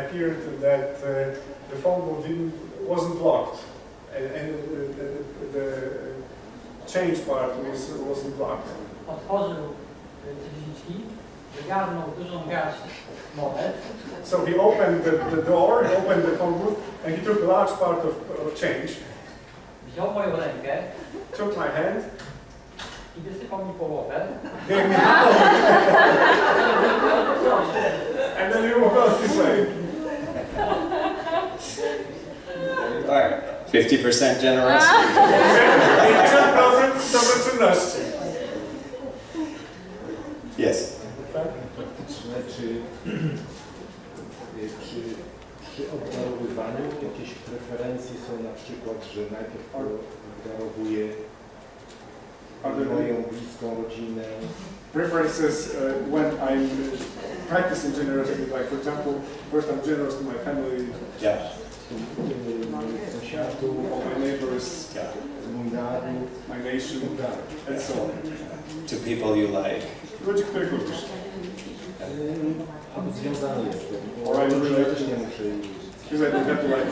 appeared that the phone booth wasn't locked, and the change part wasn't locked. Otworzył drzwiczki, wygarnął dużą garść monet. So he opened the door, he opened the phone booth, and he took a large part of change, Wziął moją rękę took my hand, i wysypał mi połowę. gave me and then he walked out this way. All right, 50% generosity. 50% dobroczynności. Yes. Faktyczne, czy przy obdarowywaniu jakieś preferencje są na przykład, że najpierw obdarowuję moją bliską rodzinę? Preferences when I'm practicing generosity, like for example, first I'm generous to my family, Yeah. Sąsiadów, all my neighbors, Yeah. mój naród, my nation, and so on. To people you like. Ludzi, których lubisz. albo związany jestem, bo Alright, różne też nie muszę jeździć. Because I don't have to like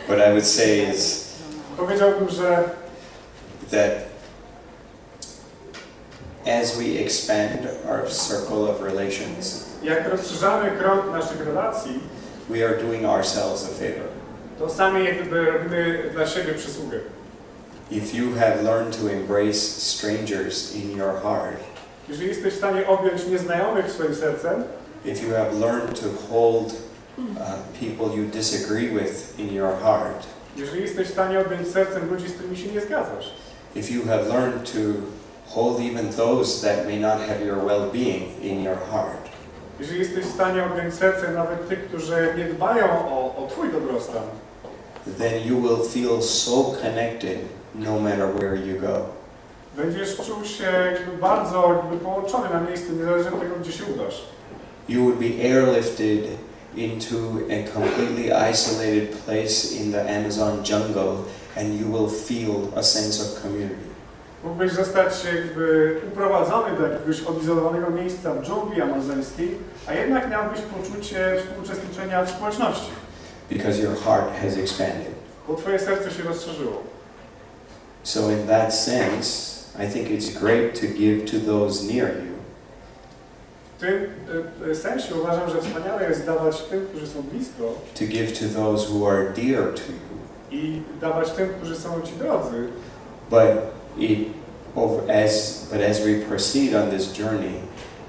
what I would say is Powiedziałbym, że that as we expand our circle of relations, jak rozszerzamy krąg naszych relacji, we are doing ourselves a favor. to sami jakby robimy dla siebie przysługę. If you have learned to embrace strangers in your heart, Jeżeli jesteś w stanie objąć nieznajomych swoim sercem, if you have learned to hold people you disagree with in your heart, jeżeli jesteś w stanie objąć sercem ludzi, z którymi się nie zgadzasz, if you have learned to hold even those that may not have your well-being in your heart, jeżeli jesteś w stanie objąć sercem nawet tych, którzy nie dbają o twój dobrostan, then you will feel so connected no matter where you go. będziesz czuł się jakby bardzo połączony na miejscu, niezależnie od tego, gdzie się udasz. You would be airlifted into a completely isolated place in the Amazon jungle and you will feel a sense of community. Mógłbyś zostać jakby uprowadzony do jakiegoś odizolowanego miejsca w dżungli amazońskiej, a jednak miałbyś poczucie współuczestniczenia w społeczności, Because your heart has expanded. bo twoje serce się rozszerzyło. So in that sense, I think it's great to give to those near you. W tym sensie uważam, że wspaniale jest dawać tym, którzy są blisko, To give to those who are dear to you. i dawać tym, którzy są ci drodzy. But as we proceed on this journey,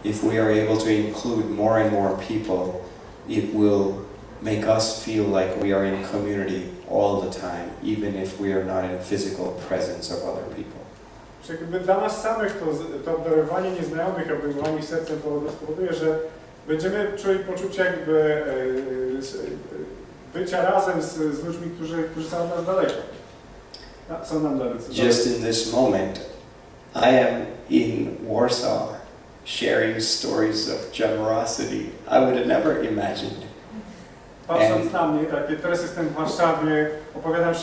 if we are able to include more and more people, it will make us feel like we are in community all the time, even if we are not in physical presence of other people. Czyli jakby dla nas samych to obdarowanie nieznajomych, obejmowanie sercem spowoduje, że będziemy czuli poczucie jakby bycia razem z ludźmi, którzy są od nas daleko. Są nam daleko. Just in this moment, I am in Warsaw sharing stories of generosity I would have never imagined. Patrząc na mnie, tak, teraz jestem w Warszawie, opowiadam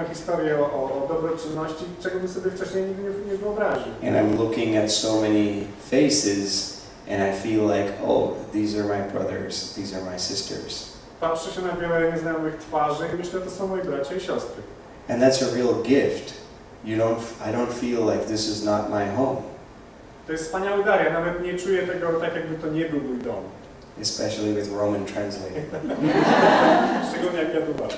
historię o dobroczynności, czego bym sobie wcześniej nigdy nie wyobraził. And I'm looking at so many faces and I feel like, oh, these are my brothers, these are my sisters. Patrzę się na wiele nieznajomych twarzy i myślę, to są moi bracia i siostry. And that's a real gift. I don't feel like this is not my home. To jest wspaniały dar, ja nawet nie czuję tego tak, jakby to nie był mój dom. Especially with Roman translating. Szczególnie jak ja tłumaczę.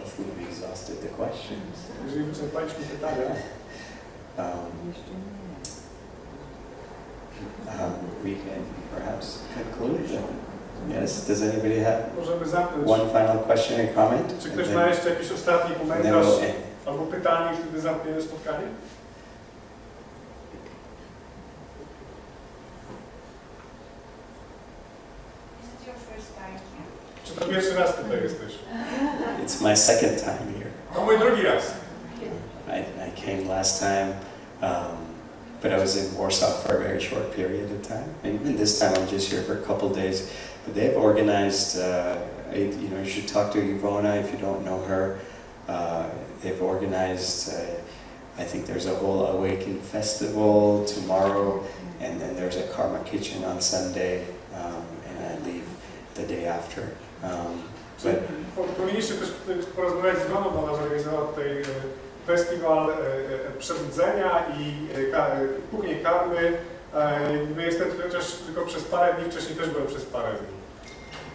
If we've exhausted the questions, Jeżeli wyczerpaliśmy pytania, we can perhaps conclude them. Yes, does anybody have możemy zamknąć. one final question or comment? Czy And ktoś then- ma jeszcze jakiś ostatni and then komentarz we'll end. albo pytanie, wtedy zamkniemy spotkanie? Czy to pierwszy raz tutaj jesteś? It's my second time here. To mój drugi raz. I came last time, but I was in Warsaw for a very short period of time. And this time I'm just here for a couple days. But they've organized, you should talk to Niphun'a if you don't know her. They've organized, I think there's a whole Awaken festival tomorrow, and then there's a Karma Kitchen on Sunday, and I leave the day after. Powinniście też porozmawiać z Goną, bo ona zorganizowała tutaj festiwal przebudzenia i kuchnię karmy. Jestem tutaj też tylko przez parę dni, wcześniej też byłem przez parę dni.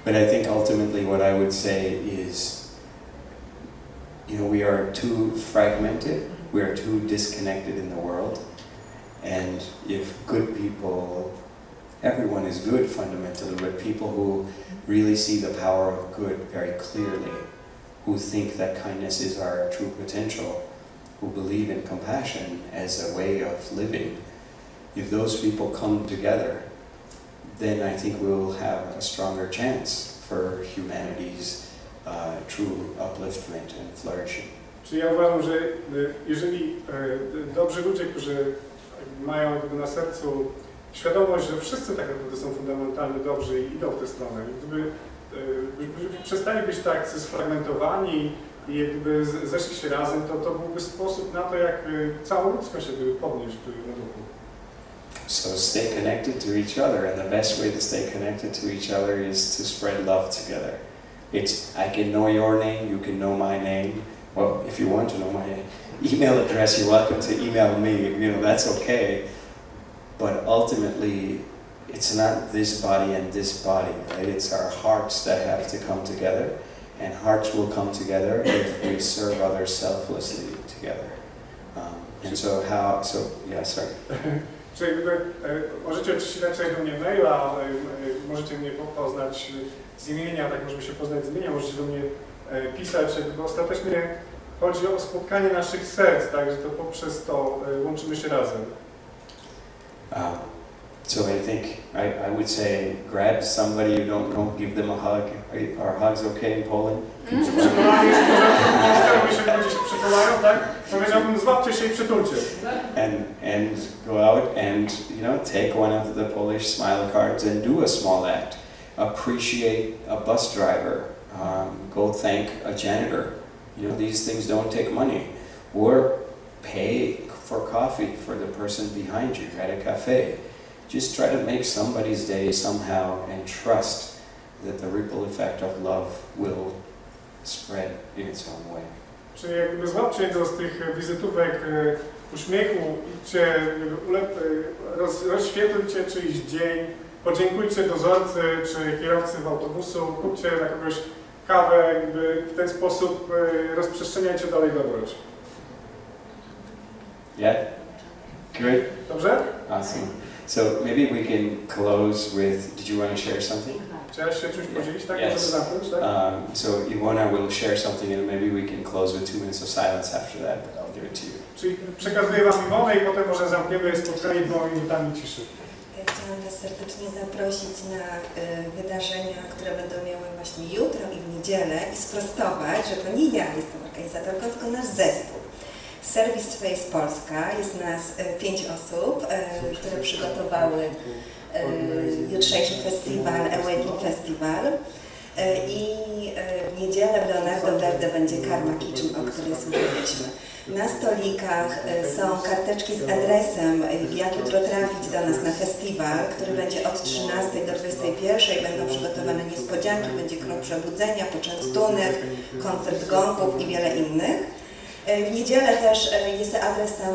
But I think ultimately what I would say is, we are too fragmented, we are too disconnected in the world, and if good people, everyone is good fundamentally, but people who really see the power of good very clearly, who think that kindness is our true potential, who believe in compassion as a way of living, if those people come together, then I think we will have a stronger chance for humanity's true upliftment and flourishing. Czyli ja uważam, że jeżeli dobrzy ludzie, którzy mają na sercu świadomość, że wszyscy tak naprawdę są fundamentalnie dobrzy i idą w tę stronę, gdyby przestali być tak sfragmentowani, i jakby zeszli się razem, to byłby sposób na to, jak całą ludzkość jakby podnieść na duchu. So stay connected to each other, and the best way to stay connected to each other is to spread love together. I can know your name, you can know my name. Well, if you want to know my email address, you're welcome to email me. You know, that's okay. But ultimately, it's not this body and this body, right? It's our hearts that have to come together, and hearts will come together if we serve others selflessly together. Sorry. Czyli jakby, możecie oczywiście napisać do mnie maila, możecie mnie poznać z imienia, tak możemy się poznać z imienia, możecie do mnie pisać, jakby ostatecznie chodzi o spotkanie naszych serc, tak, że to poprzez to łączymy się razem. So I think I would say grab somebody you don't know, give them a hug. Are hugs okay in Poland? Przytulanie jest w porządku, się przytulają, tak? Powiedziałbym, złapcie się i przytulcie. And go out and, you know, take one of the Polish smile cards and do a small act. Appreciate a bus driver. Go thank a janitor. You know, these things don't take money. Or pay for coffee for the person behind you at a cafe. Just try to make somebody's day somehow and trust that the ripple effect of love will spread in its own way. Czyli jakby złapcie jedną z tych wizytówek uśmiechu, idźcie, rozświetlcie czyjś dzień, podziękujcie dozorcy czy kierowcy w autobusu, kupcie na kogoś kawę, jakby w ten sposób rozprzestrzeniajcie dalej dobroć. Yeah? Good? Dobrze? Awesome. So maybe we can close with, did you want to share something? Chciałeś się czymś podzielić, tak? Yes. Możemy zamknąć, tak? So Niphun'a will share something and maybe we can close with 2 minutes of silence after that, but I'll give it to you. Czyli przekazuję Wam Niphun'ę i potem może zamkniemy spotkanie 2 minutami ciszy. Chciałam Was serdecznie zaprosić na wydarzenia, które będą miały właśnie jutro i w niedzielę i sprostować, że to nie ja jestem organizatorką, tylko nasz zespół. Serwis Space Polska, jest nas 5 osób, które przygotowały jutrzejszy festiwal, Awakening Festival i w niedzielę w Wbrew będzie Karma Kitchen, o której słyszeliśmy. Na stolikach są karteczki z adresem, jak jutro trafić do nas na festiwal, który będzie od 13 do 21. Będą przygotowane niespodzianki, będzie krąg przebudzenia, poczęstunek, koncert gongów i wiele innych. W niedzielę też jest adres tam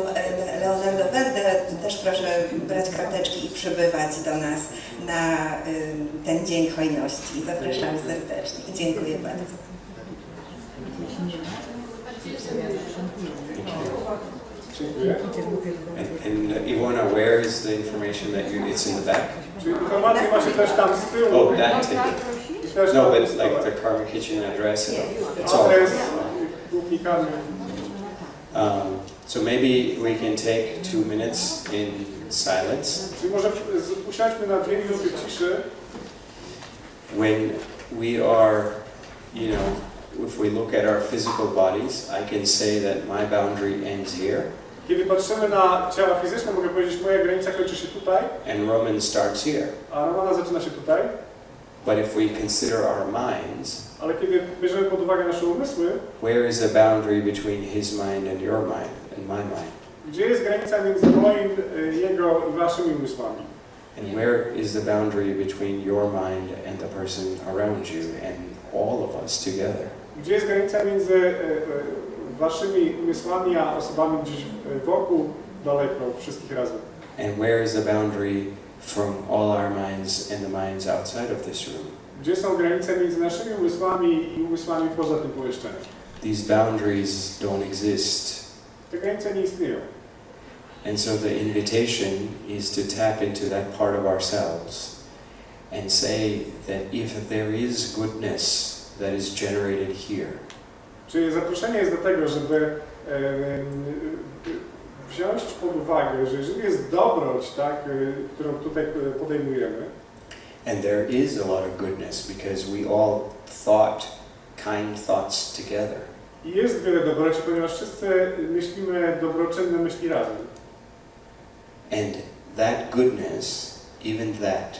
Wbrew, też proszę brać karteczki i przybywać do nas na ten Dzień Hojności. Zapraszam serdecznie i dziękuję bardzo. And Niphun'a, where is the information that it's in the back? Czyli informacje macie też tam z tyłu. Oh, that ticket. No, but like the Karma Kitchen address, it's all. Adres, główny karmy. So maybe we can take 2 minutes in silence. Czyli może usiądźmy na 2 minuty ciszy. When we are, you know, if we look at our physical bodies, I can say that my boundary ends here. Kiedy patrzymy na ciała fizyczne, mogę powiedzieć, moja granica kończy się tutaj, And Roman starts here. a Romana zaczyna się tutaj. But if we consider our minds, Ale kiedy bierzemy pod uwagę nasze umysły, where is the boundary between his mind and your mind and my mind? gdzie jest granica między moim, jego i waszymi umysłami? And where is the boundary between your mind and the person around you and all of us together? Gdzie jest granica między waszymi umysłami a osobami gdzieś wokół, daleko, wszystkich razem? And where is the boundary from all our minds and the minds outside of this room? Gdzie są granice między naszymi umysłami i umysłami poza tym pomieszczeniem? These boundaries don't exist. Te granice nie istnieją. And so the invitation is to tap into that part of ourselves and say that if there is goodness that is generated here, Czyli zaproszenie jest do tego, żeby wziąć pod uwagę, że jeżeli jest dobroć, tak, którą tutaj podejmujemy, and there is a lot of goodness because we all thought kind thoughts together. i jest wiele dobroci, ponieważ wszyscy myślimy dobroczynne myśli razem. And that goodness, even that,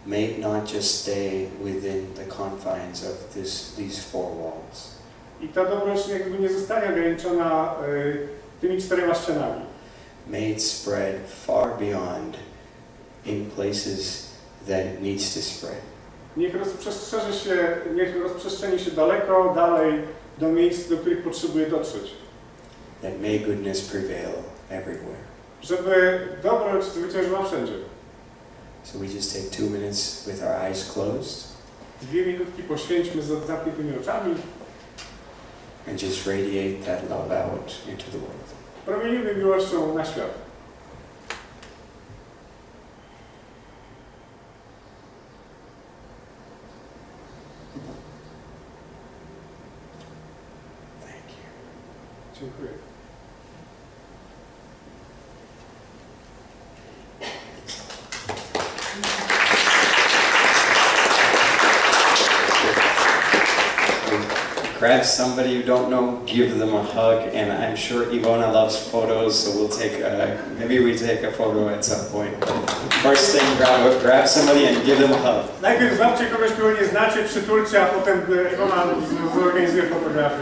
may not just stay within the confines of these 4 walls. I ta dobroć jakby nie zostanie ograniczona tymi 4 ścianami. May it spread far beyond in places that it needs to spread. Niech rozprzestrzeni się daleko, dalej, do miejsc, do których potrzebuje dotrzeć. That may goodness prevail everywhere. Żeby dobroć zwyciężyła wszędzie. So we just take 2 minutes with our eyes closed 2 minutki poświęćmy z zamkniętymi oczami. and just radiate that love out into the world. Promienimy miłością na świat. Thank you. Dziękuję. Grab somebody you don't know, give them a hug, and I'm sure Ivona loves photos, so we'll take maybe we take a photo at some point. First thing, grab somebody and give them a hug. Najpierw złapcie kogoś, kogo nie znacie, przytulcie, a potem Iwona zorganizuje fotografię.